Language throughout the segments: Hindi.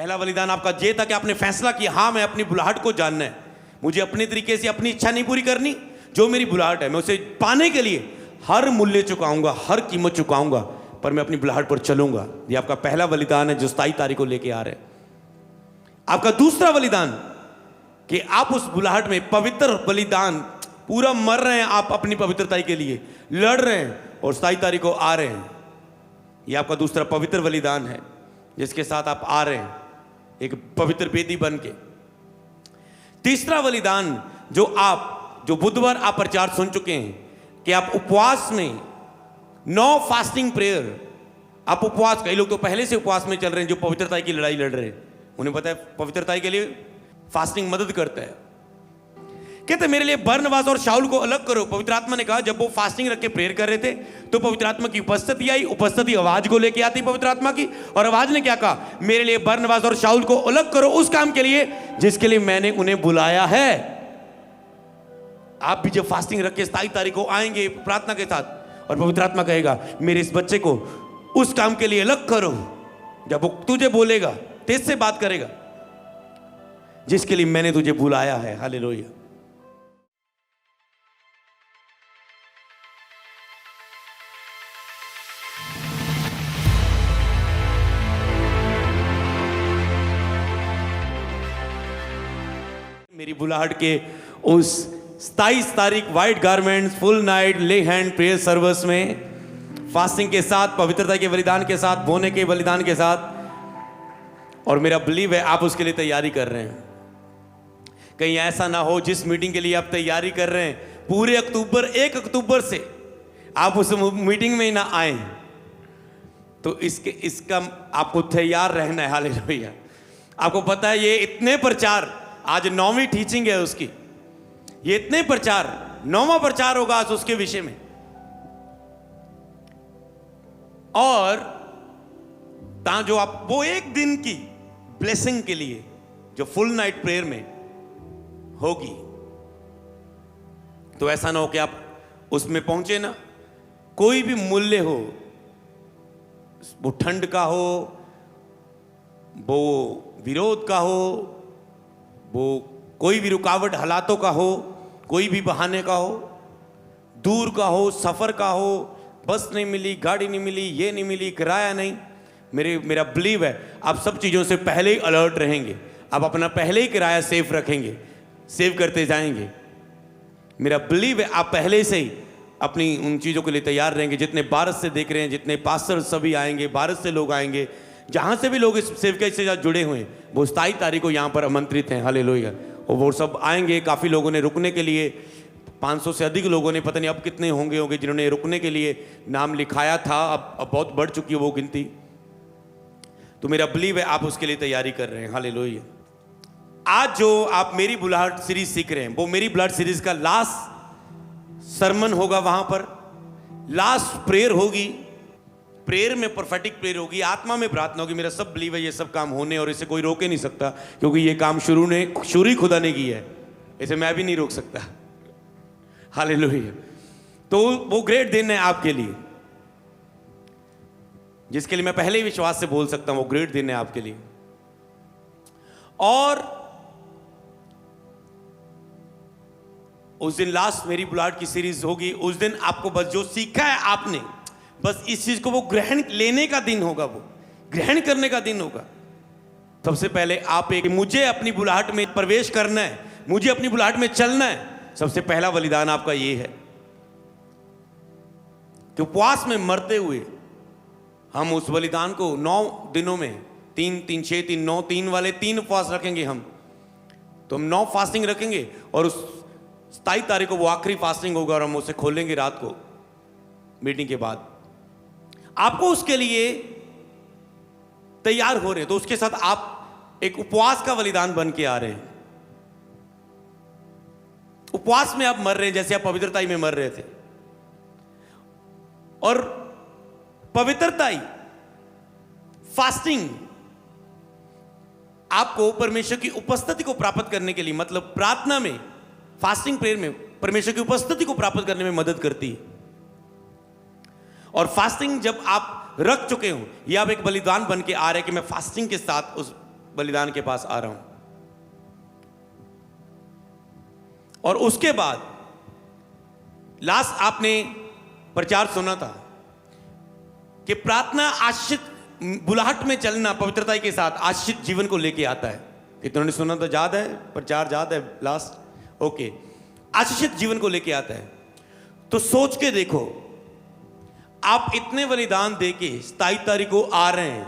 पहला बलिदान आपका ये था कि आपने फैसला किया, हाँ मैं अपनी बुलाहट को जानना है, मुझे अपने तरीके से अपनी इच्छा नहीं पूरी करनी, जो मेरी बुलाहट है मैं उसे पाने के लिए हर मूल्य चुकाऊंगा, हर कीमत चुकाऊंगा, पर मैं अपनी बुलाहट पर चलूंगा। ये आपका पहला बलिदान है जो 27 तारीख को लेके आ रहे हैं। आपका दूसरा बलिदान कि आप उस बुलाहट में पवित्र बलिदान पूरा मर रहे हैं, आप अपनी पवित्रता के लिए लड़ रहे हैं और 27 तारीख को आ रहे हैं। ये आपका दूसरा पवित्र बलिदान है जिसके साथ आप आ रहे हैं एक पवित्र बेदी बन के। तीसरा बलिदान जो बुधवार आप प्रचार सुन चुके हैं कि आप उपवास में 9 फास्टिंग प्रेयर, आप उपवास, कई लोग तो पहले से उपवास में चल रहे हैं जो पवित्रता की लड़ाई लड़ रहे हैं, उन्हें पता है पवित्रता के लिए फास्टिंग मदद करता है। कहते मेरे लिए बरनबास और शाऊल को अलग करो। पवित्र आत्मा ने कहा, जब वो फास्टिंग रख के प्रेयर कर रहे थे तो पवित्र आत्मा की उपस्थिति आई, उपस्थिति आवाज को लेके आती पवित्र आत्मा की, और आवाज ने क्या कहा, मेरे लिए बरनबास और शाऊल को अलग करो उस काम के लिए जिसके लिए मैंने उन्हें बुलाया है। आप भी जब फास्टिंग रख के 27 तारीख को आएंगे प्रार्थना के साथ और पवित्र आत्मा कहेगा मेरे इस बच्चे को उस काम के लिए अलग करो, जब वो तुझे बोलेगा, तेज से बात करेगा, जिसके लिए मैंने तुझे बुलाया है। हालेलुया। मेरी बुलाहट के उस 27 तारीख व्हाइट गारमेंट्स, फुल नाइट, ले हैंड प्रेयर सर्विस में फास्टिंग के साथ, पवित्रता के बलिदान के साथ, बोने के बलिदान के साथ, और मेरा बिलीव है आप उसके लिए तैयारी कर रहे हैं। कहीं ऐसा ना हो जिस मीटिंग के लिए आप तैयारी कर रहे हैं पूरे अक्टूबर, 1 अक्टूबर से आप उस मीटिंग में ही ना आए, तो इसका आपको तैयार रहना है। हालेलुया। आपको पता है ये इतने प्रचार, आज 9वीं टीचिंग है उसकी, ये इतने प्रचार, 9वां प्रचार होगा आज उसके विषय में, और जो आप वो एक दिन की ब्लेसिंग के लिए जो फुल नाइट प्रेयर में होगी, तो ऐसा ना हो कि आप उसमें पहुंचे ना, कोई भी मूल्य हो, वो ठंड का हो, वो विरोध का हो, वो कोई भी रुकावट हालातों का हो, कोई भी बहाने का हो, दूर का हो, सफर का हो, बस नहीं मिली, गाड़ी नहीं मिली, ये नहीं मिली, किराया नहीं, मेरा बिलीव है आप सब चीज़ों से पहले ही अलर्ट रहेंगे, आप अपना पहले ही किराया सेफ रखेंगे, सेव करते जाएंगे। मेरा बिलीव है आप पहले से ही अपनी उन चीज़ों के लिए तैयार रहेंगे। जितने भारत से देख रहे हैं, जितने पास्टर सभी आएंगे, भारत से लोग आएंगे, जहाँ से भी लोग इस सेवकाई से जुड़े हुए हैं, वो 27 तारीख को यहाँ पर आमंत्रित हैं। हालेलुया। और वो सब आएंगे। काफ़ी लोगों ने रुकने के लिए, 500 से अधिक लोगों ने, पता नहीं अब कितने होंगे जिन्होंने रुकने के लिए नाम लिखाया था, अब बहुत बढ़ चुकी है वो गिनती। तो मेरा बिलीव है आप उसके लिए तैयारी कर रहे हैं। हालेलुया। आज जो आप मेरी बुलाहट सीरीज सीख रहे हैं, वो मेरी बुलाहट सीरीज का लास्ट सरमन होगा, वहां पर लास्ट प्रेयर होगी। प्रेयर में प्रोफेटिक प्रेयर होगी, आत्मा में प्रार्थना होगी। मेरा सब बिलीव है ये सब काम होने, और इसे कोई रोके नहीं सकता, क्योंकि ये काम शुरू ही खुदा ने की है, इसे मैं भी नहीं रोक सकता। हालेलुया। तो वो ग्रेट दिन है आपके लिए, जिसके लिए मैं पहले ही विश्वास से बोल सकता हूं, वो ग्रेट दिन है आपके लिए। और उस दिन लास्ट मेरी बुलाहट की सीरीज होगी। उस दिन आपको बस जो सीखा है आपने, बस इस चीज को वो ग्रहण लेने का दिन होगा, वो ग्रहण करने का दिन होगा। सबसे पहले आप मुझे अपनी बुलाहट में प्रवेश करना है, मुझे अपनी बुलाहट में चलना है। सबसे पहला बलिदान आपका ये है कि उपवास में मरते हुए हम उस बलिदान को 9 दिनों में 3, 3, 6, 3, 9, 3 वाले 3 उपवास रखेंगे हम। तो हम 9 फास्टिंग रखेंगे, और उस 27 तारीख को वो आखिरी फास्टिंग होगा, और हम उसे खोलेंगे रात को मीटिंग के बाद। आपको उसके लिए तैयार हो रहे हैं, तो उसके साथ आप एक उपवास का बलिदान बन के आ रहे हैं। उपवास में आप मर रहे हैं जैसे आप पवित्रता में मर रहे थे, और पवित्रता फास्टिंग आपको परमेश्वर की उपस्थिति को प्राप्त करने के लिए, मतलब प्रार्थना में, फास्टिंग प्रेयर में परमेश्वर की उपस्थिति को प्राप्त करने में मदद करती है। और फास्टिंग जब आप रख चुके हो, या आप एक बलिदान बन के आ रहे हैं कि मैं फास्टिंग के साथ उस बलिदान के पास आ रहा हूं। और उसके बाद लास्ट आपने प्रचार सुना था कि प्रार्थना आश्रित बुलाहट में चलना पवित्रता के साथ आश्रित जीवन को लेके आता है। इन्होंने सुना तो याद है, प्रचार याद है लास्ट? ओके, आश्रित जीवन को लेके आता है। तो सोच के देखो, आप इतने बलिदान देके 27 तारीख को आ रहे हैं,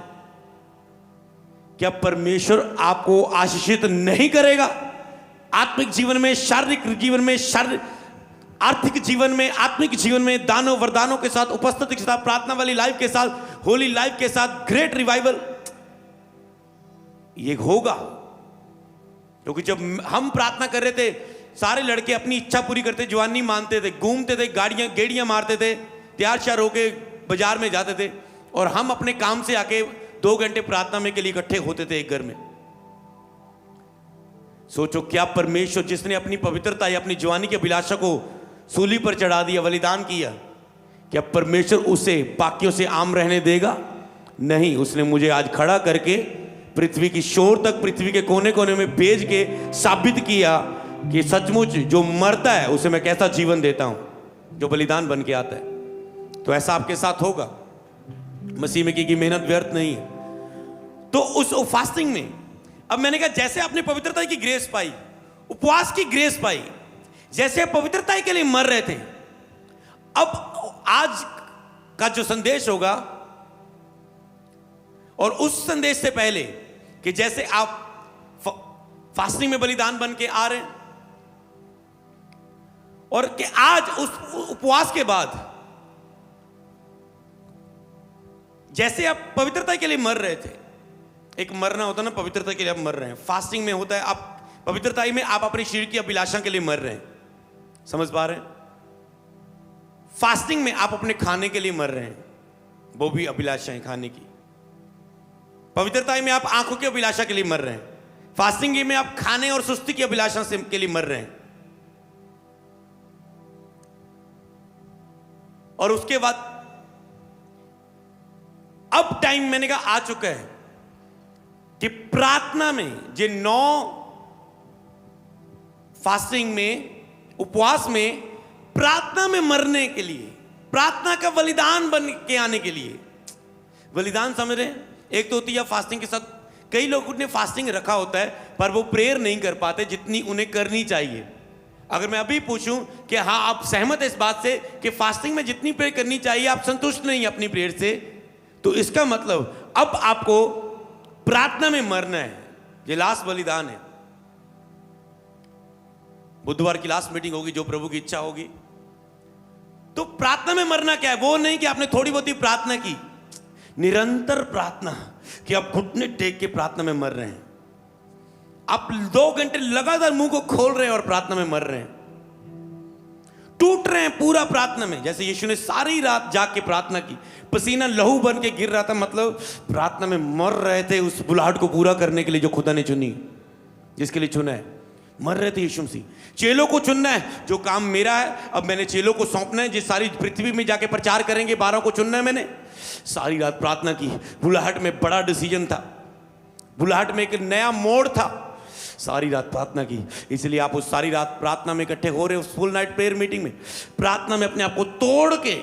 क्या परमेश्वर आपको आशीषित नहीं करेगा? आत्मिक जीवन में, शारीरिक जीवन में, आर्थिक जीवन में, आत्मिक जीवन में, दानों वरदानों के साथ, उपस्थिति के साथ, प्रार्थना वाली लाइफ के साथ, होली लाइफ के साथ, ग्रेट रिवाइवल ये होगा। क्योंकि जब हम प्रार्थना कर रहे थे, सारे लड़के अपनी इच्छा पूरी करते, जवानी मानते थे, घूमते थे, गेड़ियां मारते थे, तैयार श्यार होके बाजार में जाते थे, और हम अपने काम से आके 2 घंटे प्रार्थना में के लिए इकट्ठे होते थे एक घर में। सोचो, क्या परमेश्वर जिसने अपनी पवित्रता या अपनी जवानी की अभिलाषा को सूली पर चढ़ा दिया, बलिदान किया, क्या परमेश्वर उसे बाकियों से आम रहने देगा? नहीं। उसने मुझे आज खड़ा करके पृथ्वी की शोर तक, पृथ्वी के कोने कोने में भेज के साबित किया कि सचमुच जो मरता है उसे मैं कैसा जीवन देता हूं, जो बलिदान बन के आता है। तो ऐसा आपके साथ होगा। मसीह में की मेहनत व्यर्थ नहीं है। तो उस फास्टिंग में अब मैंने कहा, जैसे आपने पवित्रता की ग्रेस पाई, उपवास की ग्रेस पाई, जैसे आप पवित्रता के लिए मर रहे थे, अब आज का जो संदेश होगा, और उस संदेश से पहले कि जैसे आप फास्टिंग में बलिदान बन के आ रहे हैं, और कि आज उस उपवास के बाद जैसे आप पवित्रता के लिए मर रहे थे, एक मरना होता है ना, पवित्रता के लिए आप मर रहे हैं। फास्टिंग में होता है आप पवित्रता में आप अपने शरीर की अभिलाषा के लिए मर रहे हैं। समझ पा रहे हैं? फास्टिंग में आप अपने खाने के लिए मर रहे हैं, वो भी अभिलाषाएं खाने की। पवित्रता में आप आंखों की अभिलाषा के लिए मर रहे हैं। फास्टिंग में आप खाने और सुस्ती की अभिलाषा से के लिए मर रहे हैं। और उसके बाद अब टाइम मैंने कहा आ चुका है कि प्रार्थना में, जे 9 फास्टिंग में, उपवास में, प्रार्थना में मरने के लिए, प्रार्थना का बलिदान बन के आने के लिए। बलिदान समझ रहे हैं? एक तो होती है फास्टिंग के साथ, कई लोगों ने फास्टिंग रखा होता है पर वो प्रेयर नहीं कर पाते जितनी उन्हें करनी चाहिए। अगर मैं अभी पूछूं कि हाँ आप सहमत है इस बात से कि फास्टिंग में जितनी प्रेयर करनी चाहिए आप संतुष्ट नहीं अपनी प्रेयर से, तो इसका मतलब अब आपको प्रार्थना में मरना है। ये लास्ट बलिदान है। बुधवार की लास्ट मीटिंग होगी, जो प्रभु की इच्छा होगी। तो प्रार्थना में मरना क्या है? वो नहीं कि आपने थोड़ी बहुत ही प्रार्थना की, निरंतर प्रार्थना, कि आप घुटने टेक के प्रार्थना में मर रहे हैं। आप 2 घंटे लगातार मुंह को खोल रहे हैं और प्रार्थना में मर रहे हैं, टूट रहे हैं पूरा प्रार्थना में। जैसे यीशु ने सारी रात जाग के प्रार्थना की, पसीना लहू बन के गिर रहा था, मतलब प्रार्थना में मर रहे थे उस बुलाहट को पूरा करने के लिए जो खुदा ने चुनी, जिसके लिए चुना है। मर रहे थे यीशु मसीह। चेलों को चुनना है, जो काम मेरा है अब मैंने चेलों को सौंपना है, जिस सारी पृथ्वी में जाके प्रचार करेंगे, 12 को चुनना है मैंने। सारी रात प्रार्थना की। बुलाहट में बड़ा डिसीजन था, बुलाहट में एक नया मोड़ था। सारी रात प्रार्थना की। इसलिए आप उस सारी रात प्रार्थना में इकट्ठे हो रहे हो, फुल नाइट प्रेयर मीटिंग में, प्रार्थना में अपने आप को तोड़ के।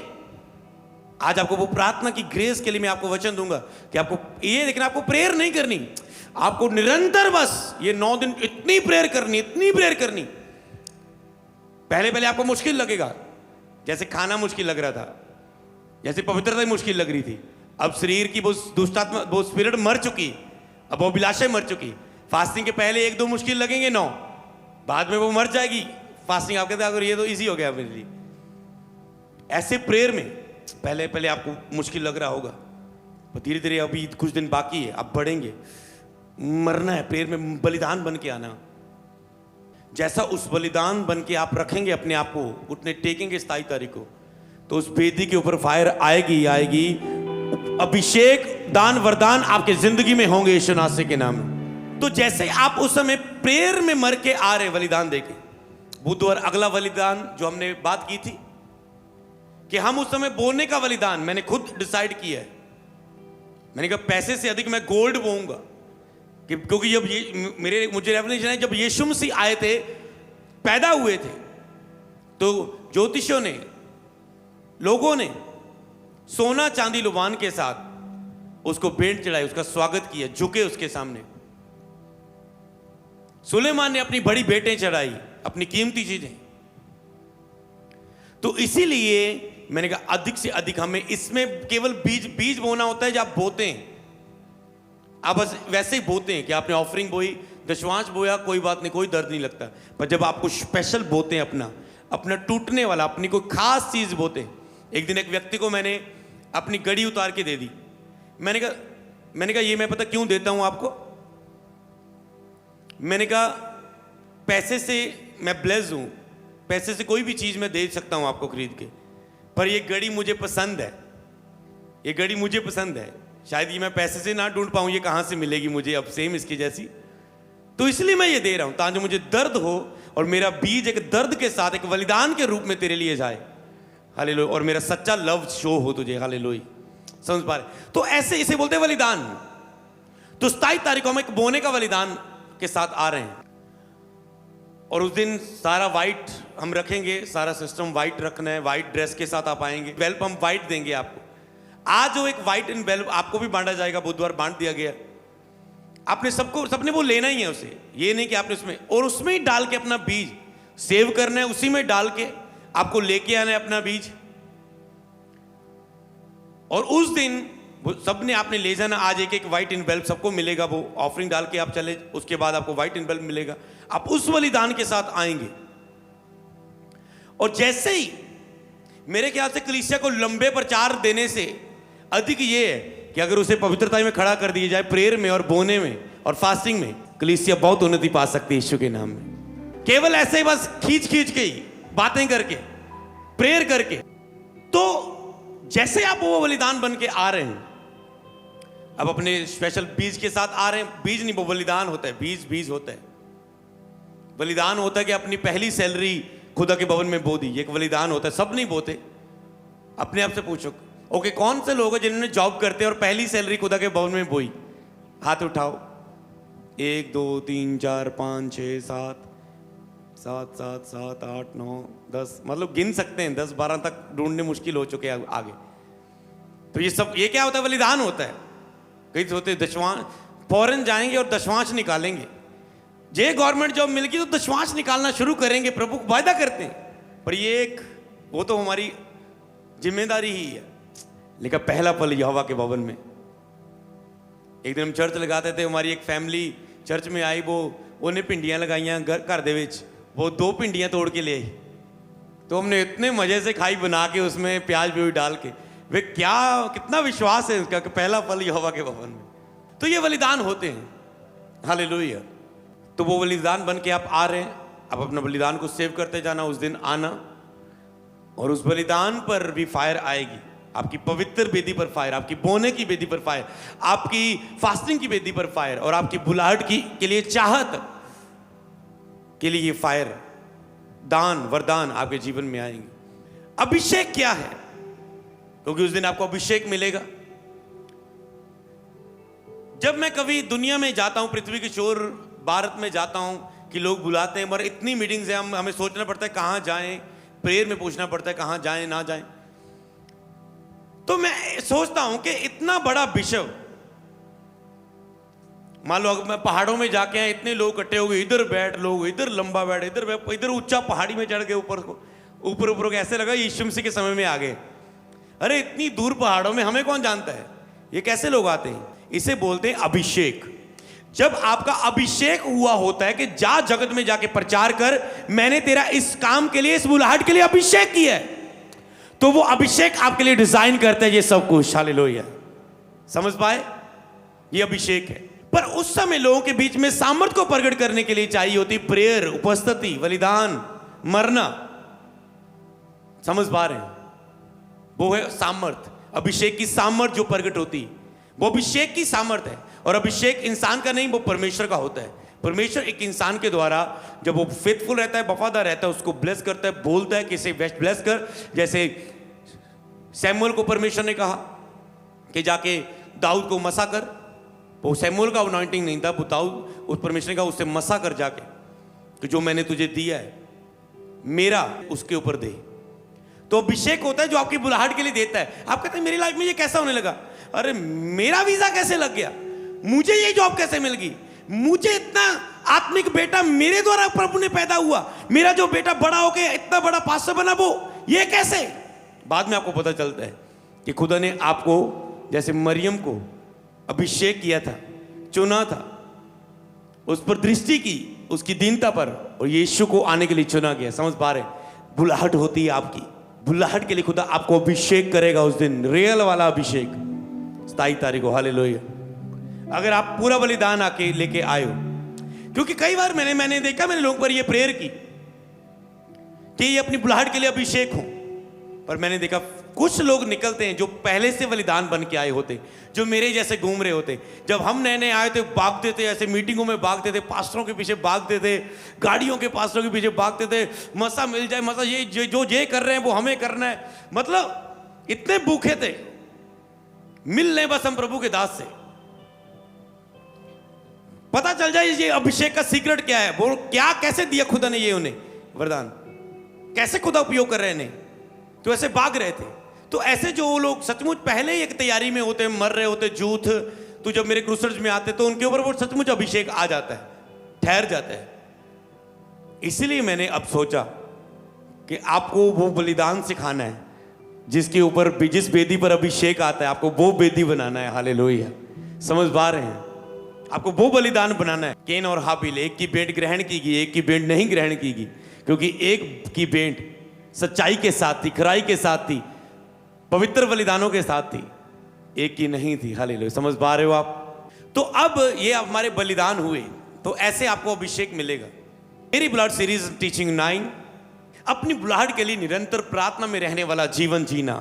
आज आपको वो प्रार्थना की ग्रेस के लिए मैं आपको वचन दूंगा कि आपको ये देखना, आपको प्रेयर नहीं करनी, आपको निरंतर बस ये 9 दिन इतनी प्रेयर करनी, इतनी प्रेयर करनी। पहले पहले आपको मुश्किल लगेगा, जैसे खाना मुश्किल लग रहा था, जैसे पवित्रता मुश्किल लग रही थी। अब शरीर की वो दुष्टात्मा, वो स्पिरिट मर चुकी, अब वो अभिलाषा मर चुकी। फास्टिंग के पहले 1-2 मुश्किल लगेंगे, 9 बाद में वो मर जाएगी। फास्टिंग आप कहते हैं अगर ये तो इजी हो गया मेरे लिए। ऐसे प्रेयर में पहले पहले आपको मुश्किल लग रहा होगा, पर धीरे धीरे अभी कुछ दिन बाकी है, आप बढ़ेंगे। मरना है प्रेयर में, बलिदान बन के आना। जैसा उस बलिदान बन के आप रखेंगे अपने आप को, उतने टेकेंगे 27 तारीख को, तो उस वेदी के ऊपर फायर आएगी आएगी। अभिषेक, दान, वरदान आपके जिंदगी में होंगे यीशु नासरी के नाम में। तो जैसे आप उस समय प्रेयर में मर के आ रहे बलिदान देके, बुधवार अगला बलिदान जो हमने बात की थी कि हम उस समय बोने का बलिदान, मैंने खुद डिसाइड किया है। मैंने कहा पैसे से अधिक मैं गोल्ड बोऊंगा, क्योंकि जब ये मुझे रेवलेशन है, जब यीशु मसीह आए थे, पैदा हुए थे, तो ज्योतिषियों ने, लोगों ने सोना चांदी लुभान के साथ उसको भेंट चढ़ाई, उसका स्वागत किया, झुके उसके सामने। सुलेमान ने अपनी बड़ी भेंटें चढ़ाई, अपनी कीमती चीजें। तो इसीलिए मैंने कहा अधिक से अधिक हमें इसमें केवल बीज बोना होता है। जब आप बोते हैं, आप बस वैसे ही बोते हैं कि आपने ऑफरिंग बोई, दशवांश बोया, कोई बात नहीं, कोई दर्द नहीं लगता। पर जब आपको स्पेशल बोते हैं, अपना टूटने वाला, अपनी कोई खास चीज बोते हैं। एक दिन एक व्यक्ति को मैंने अपनी गड़ी उतार के दे दी। मैंने कहा ये मैं पता क्यों देता हूं आपको। मैंने कहा पैसे से मैं ब्लेस्ड हूं, पैसे से कोई भी चीज मैं दे सकता हूं आपको खरीद के, पर ये घड़ी मुझे पसंद है, ये घड़ी मुझे पसंद है। शायद ये मैं पैसे से ना ढूंढ पाऊं, ये कहां से मिलेगी मुझे अब सेम इसकी जैसी, तो इसलिए मैं ये दे रहा हूं ताकि मुझे दर्द हो और मेरा बीज एक दर्द के साथ एक बलिदान के रूप में तेरे लिए जाए। हालेलुया। और मेरा सच्चा लव शो हो तुझे। हालेलुया। समझ पा रहे? तो ऐसे इसे बोलते हैं बलिदान। तो 27 तारीख को हम एक बोने का बलिदान के साथ आ रहे हैं, और उस दिन सारा वाइट हम रखेंगे, सारा सिस्टम वाइट रखना है, वाइट ड्रेस के साथ आप आएंगे। वेल्प हम वाइट देंगे आपको। आज जो एक वाइट एंड वेल्प आपको भी बांटा जाएगा, बुधवार बांट दिया गया। आपने सबने वो लेना ही है उसे, ये नहीं कि आपने उसमें ही डाल के अपना बीज सेव करना है, उसी में डाल के आपको लेके आना है अपना बीज। और उस दिन सबने आपने ले जाना। आज एक व्हाइट इनवेल्प सबको मिलेगा, वो ऑफरिंग डाल के आप चले, उसके बाद आपको व्हाइट इनवेल्प मिलेगा। आप उस बलिदान के साथ आएंगे। और जैसे ही मेरे ख्याल से कलीसिया को लंबे प्रचार देने से अधिक ये है कि अगर उसे पवित्रता में खड़ा कर दिया जाए, प्रेयर में और बोने में और फास्टिंग में, कलीसिया बहुत उन्नति पा सकती है यीशु के नाम में। केवल ऐसे ही बस खींच के ही बातें करके, प्रेयर करके। तो जैसे आप वो बलिदान बन के आ रहे हैं, अब अपने स्पेशल बीज के साथ आ रहे हैं। बीज नहीं, वो बलिदान होता है। बीज होता है, बलिदान होता है कि अपनी पहली सैलरी खुदा के भवन में बो दी, एक बलिदान होता है। सब नहीं बोते। अपने आप से पूछो, ओके, कौन से लोग हैं जिन्होंने जॉब करते हैं और पहली सैलरी खुदा के भवन में बोई? हाथ उठाओ। 1 2 3 4 5 6 7 7 7 7 8 9 10, मतलब गिन सकते हैं, 10 12 तक ढूंढने मुश्किल हो चुके हैं आगे। तो ये क्या होता है? बलिदान होता है। कई होते दशवांश, फौरन जाएंगे और दशवांश निकालेंगे। जे गवर्नमेंट जॉब मिल गई तो दशवांश निकालना शुरू करेंगे, प्रभु वायदा करते हैं। पर ये वो तो हमारी जिम्मेदारी ही है। लेकिन पहला फल यहोवा के भवन में। एक दिन हम चर्च लगाते थे, हमारी एक फैमिली चर्च में आई, उन्हें भिंडियां लगाइयां घर दे विच, वो 2 भिंडियां तोड़ के ले आई। तो हमने इतने मजे से खाई, बना के उसमें प्याज भी डाल के। वे कितना विश्वास है उसका कि पहला फल यहोवा के भवन में। तो ये बलिदान होते हैं। हालेलुया। तो वो बलिदान बन के आप आ रहे हैं, आप अपना बलिदान को सेव करते जाना, उस दिन आना, और उस बलिदान पर भी फायर आएगी। आपकी पवित्र वेदी पर फायर, आपकी बोने की वेदी पर फायर, आपकी फास्टिंग की वेदी पर फायर, और आपकी बुलाहट के लिए, चाहत के लिए ये फायर, दान वरदान आपके जीवन में आएंगे। अभिषेक क्या है? क्योंकि उस दिन आपको अभिषेक मिलेगा। जब मैं कभी दुनिया में जाता हूं, पृथ्वी के शोर भारत में जाता हूं, कि लोग बुलाते हैं, मगर इतनी मीटिंग्स हैं, हमें सोचना पड़ता है कहां जाएं, प्रेयर में पूछना पड़ता है कहां जाएं ना जाएं। तो मैं सोचता हूं कि इतना बड़ा विश्व, मान लो मैं पहाड़ों में जाके आए, इतने लोग इकट्ठे हो गए, इधर बैठ लोग, इधर लंबा बैठ, इधर ऊंचा पहाड़ी में चढ़ गए, ऊपर ऐसे लगा यीशु मसीह के समय में आ गए। अरे इतनी दूर पहाड़ों में हमें कौन जानता है? ये कैसे लोग आते हैं? इसे बोलते हैं अभिषेक। जब आपका अभिषेक हुआ होता है कि जा जगत में जाके प्रचार कर, मैंने तेरा इस काम के लिए, इस बुलाहट के लिए अभिषेक किया है, तो वो अभिषेक आपके लिए डिजाइन करता है ये सब कुछ। हालेलुया। समझ पाए? ये अभिषेक है। पर उस समय लोगों के बीच में सामर्थ को प्रकट करने के लिए चाहिए होती प्रेयर, उपस्थिति, बलिदान, मरना। समझ पा रहे हैं? वो है सामर्थ, अभिषेक की सामर्थ जो प्रकट होती, वो अभिषेक की सामर्थ है। और अभिषेक इंसान का नहीं, वो परमेश्वर का होता है। परमेश्वर एक इंसान के द्वारा, जब वो फेथफुल रहता है, वफादार रहता है, उसको ब्लेस करता है, बोलता है कि इसे ब्लेस कर। जैसे सैमुअल को परमेश्वर ने कहा कि जाके दाऊद को मसा कर, वो सैमुअल का अनॉइंटिंग नहीं था, बताओ उस परमेश्वर का उससे मसा कर जाके कि जो मैंने तुझे दिया है मेरा उसके ऊपर दे। तो अभिषेक होता है जो आपकी बुलाहट के लिए देता है। आप कहते हैं मेरी लाइफ में ये कैसा होने लगा, अरे मेरा वीजा कैसे लग गया, मुझे ये जॉब कैसे मिल गई, मुझे इतना आत्मिक बेटा मेरे द्वारा प्रभु ने पैदा हुआ, मेरा जो बेटा बड़ा होके इतना बड़ा पास्टर बना, वो ये कैसे। बाद में आपको पता चलता है कि खुदा ने आपको जैसे मरियम को अभिषेक किया था, चुना था, उस पर दृष्टि की, उसकी दीनता पर, और यीशु को आने के लिए चुना गया। समझ पा रहे? बुलाहट होती है आपकी, बुलाहट के लिए खुदा आपको अभिषेक करेगा उस दिन, रियल वाला अभिषेक 27 तारीख को। हालेलुया। अगर आप पूरा बलिदान आके लेके आए हो, क्योंकि कई बार मैंने देखा, मैंने लोगों पर ये प्रेयर की कि ये अपनी बुलाहट के लिए अभिषेक हो, पर मैंने देखा कुछ लोग निकलते हैं जो पहले से बलिदान बन के आए होते, जो मेरे जैसे घूम रहे होते। जब हम नए नए आए थे भागते थे, ऐसे मीटिंगों में भागते थे, पास्टरों के पीछे भागते थे, गाड़ियों के पास्टरों के पीछे भागते थे, मसा मिल जाए, मसा ये जो ये कर रहे हैं वो हमें करना है, मतलब इतने भूखे थे, मिल लें बस हम प्रभु के दास से, पता चल जाए ये अभिषेक का सीक्रेट क्या है, वो क्या कैसे दिया खुदा ने ये उन्हें वरदान, कैसे खुदा उपयोग कर रहे हैं, तो ऐसे भाग रहे थे। तो ऐसे जो लोग सचमुच पहले ही एक तैयारी में होते, मर रहे होते, जूथ, तो जब मेरे क्रूसर्स में आते तो उनके ऊपर वो सचमुच अभिषेक आ जाता है, ठहर जाता है। इसलिए मैंने अब सोचा कि आपको वो बलिदान सिखाना है जिसके ऊपर, जिस बेदी पर अभिषेक आता है, आपको वो बेदी बनाना है। हालेलुया। समझ पा रहे हैं? आपको वो बलिदान बनाना है। केन और हाबिल, एक की भेंट ग्रहण की गई, एक की भेंट नहीं ग्रहण की गई, क्योंकि एक की भेंट सच्चाई के साथ थी, खराई के साथ थी, पवित्र बलिदानों के साथ थी, एक की नहीं थी। हालेलुया। समझ पा रहे हो आप? तो अब ये हमारे बलिदान हुए, तो ऐसे आपको अभिषेक मिलेगा। मेरी बुलाहट सीरीज टीचिंग 9, अपनी बुलाहट के लिए निरंतर प्रार्थना में रहने वाला जीवन जीना।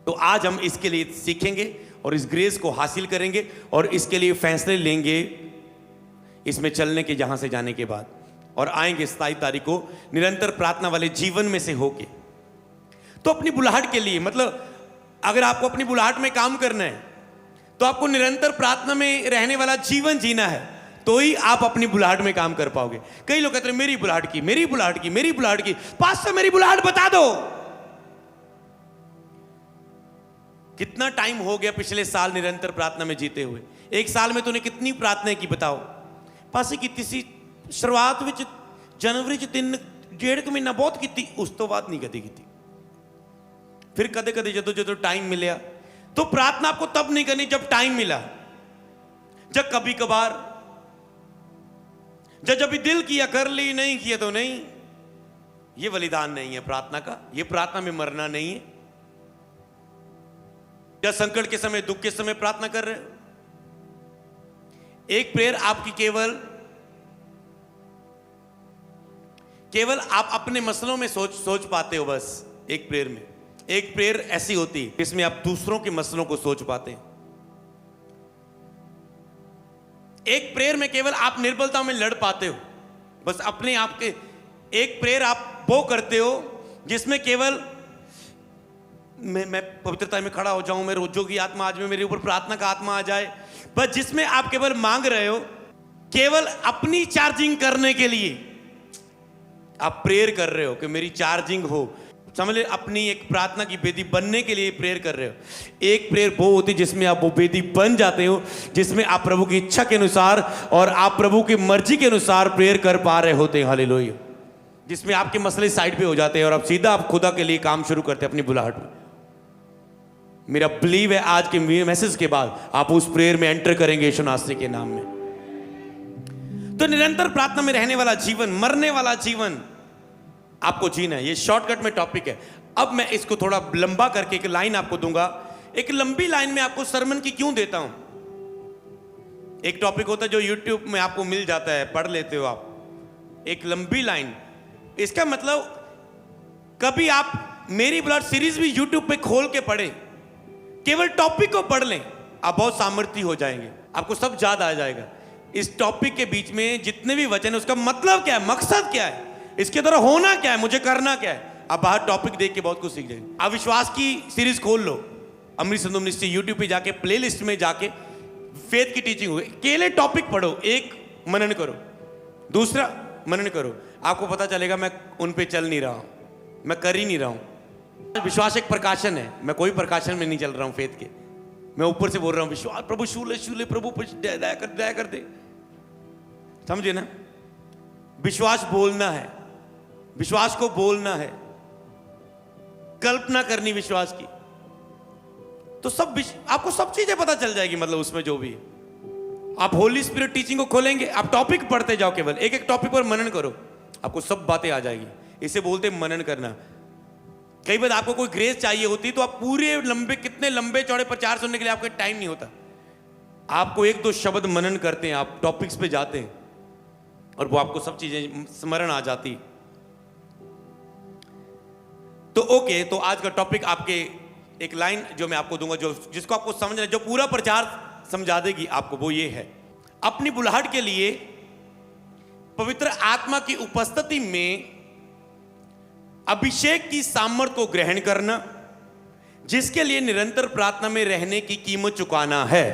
तो आज हम इसके लिए सीखेंगे और इस ग्रेस को हासिल करेंगे और इसके लिए फैसले लेंगे इसमें चलने के, जहां से जाने के बाद, और आएंगे 27 तारीख को निरंतर प्रार्थना वाले जीवन में से होके। तो अपनी बुलाहट के लिए, मतलब अगर आपको अपनी बुलाहट में काम करना है तो आपको निरंतर प्रार्थना में रहने वाला जीवन जीना है, तो ही आप अपनी बुलाहट में काम कर पाओगे। कई लोग कहते हैं मेरी बुलाहट की, मेरी बुलाहट की, मेरी बुलाहट की, पास्टर मेरी बुलाहट बता दो। कितना टाइम हो गया पिछले साल निरंतर प्रार्थना में जीते हुए? एक साल में तूने कितनी प्रार्थनाएं की बताओ? पासे की तीसरी शुरुआत विच जनवरी च 3.5 महीना बहुत की, उस तो बाद नहीं कदी की। फिर कदे कदे जो टाइम मिले, तो प्रार्थना आपको तब नहीं करनी जब टाइम मिला, जब कभी कभार, जब भी दिल किया कर ली, नहीं किया तो नहीं। ये बलिदान नहीं है प्रार्थना का, ये प्रार्थना में मरना नहीं है। जब संकट के समय, दुख के समय प्रार्थना कर रहे हो, एक प्रेयर आपकी केवल आप अपने मसलों में सोच पाते हो, बस एक प्रेयर में। एक प्रेयर ऐसी होती है जिसमें आप दूसरों के मसलों को सोच पाते हैं। एक प्रेयर में केवल आप निर्बलता में लड़ पाते हो, बस अपने आप के। एक प्रेयर आप वो करते हो जिसमें केवल मैं पवित्रता में खड़ा हो जाऊं, मैं रोजों की आत्मा आज में मेरे ऊपर प्रार्थना का आत्मा आ जाए, बस जिसमें आप केवल मांग रहे हो, केवल अपनी चार्जिंग करने के लिए आप प्रेयर कर रहे हो कि मेरी चार्जिंग हो। समझ ले, अपनी एक प्रार्थना की वेदी बनने के लिए प्रेयर कर रहे हो। एक प्रेयर वो होती है जिसमें आप वो वेदी बन जाते हो, जिसमें आप प्रभु की इच्छा के अनुसार और आप प्रभु की मर्जी के अनुसार प्रेयर कर पा रहे होते हैं। हालेलुया। जिसमें आपके मसले साइड पे हो जाते हैं और आप सीधा आप खुदा के लिए काम शुरू करते हैं अपनी बुलाहट में। मेरा बिलीव है आज के मैसेज के बाद आप उस प्रेयर में एंटर करेंगे यीशु नासरी के नाम में। तो निरंतर प्रार्थना में रहने वाला जीवन, मरने वाला जीवन आपको जीना है। ये शॉर्टकट में टॉपिक है। अब मैं इसको थोड़ा लंबा करके एक लाइन आपको दूंगा। एक लंबी लाइन में आपको सरमन की क्यों देता हूं? एक टॉपिक होता है जो यूट्यूब में आपको मिल जाता है, पढ़ लेते हो आप। एक लंबी लाइन, इसका मतलब कभी आप मेरी ब्लड सीरीज भी यूट्यूब पे खोल के पढ़ें, केवल टॉपिक को पढ़ लें, आप बहुत सामर्थ्य हो जाएंगे, आपको सब याद आ जाएगा। इस टॉपिक के बीच में जितने भी वचन है उसका मतलब क्या है, मकसद क्या है, इसके द्वारा होना क्या है, मुझे करना क्या है। आप बाहर टॉपिक देख के बहुत कुछ सीख जाएंगे। अविश्वास की सीरीज खोल लो, अमृत संधु मिनिस्ट्री यूट्यूब पे जाके प्लेलिस्ट में जाके फेथ की टीचिंग हो गई। अकेले टॉपिक पढ़ो, एक मनन करो, दूसरा मनन करो, आपको पता चलेगा मैं उन पे चल नहीं रहा हूं, मैं कर ही नहीं रहा हूं। विश्वास एक प्रकाशन है, मैं कोई प्रकाशन में नहीं चल रहा हूं फेथ के, मैं ऊपर से बोल रहा हूं विश्वास, प्रभु शूले शूले प्रभु दया कर दे, समझे ना। विश्वास बोलना है, विश्वास को बोलना है, कल्पना करनी विश्वास की, तो सब आपको सब चीजें पता चल जाएगी। मतलब उसमें जो भी आप होली स्पिरिट टीचिंग को खोलेंगे, आप टॉपिक पढ़ते जाओ, केवल एक एक टॉपिक पर मनन करो, आपको सब बातें आ जाएगी। इसे बोलते मनन करना। कई बार आपको कोई ग्रेस चाहिए होती तो आप पूरे लंबे, कितने लंबे चौड़े प्रचार सुनने के लिए आपको टाइम नहीं होता, आपको एक दो शब्द मनन करते हैं, आप टॉपिक्स पे जाते हैं और वो आपको सब चीजें स्मरण आ जाती। तो ओके, तो आज का टॉपिक आपके एक लाइन जो मैं आपको दूंगा, जो जिसको आपको समझना है, जो पूरा प्रचार समझा देगी आपको, वो ये है, अपनी बुलाहट के लिए पवित्र आत्मा की उपस्थिति में अभिषेक की सामर्थ को ग्रहण करना, जिसके लिए निरंतर प्रार्थना में रहने की कीमत चुकाना है।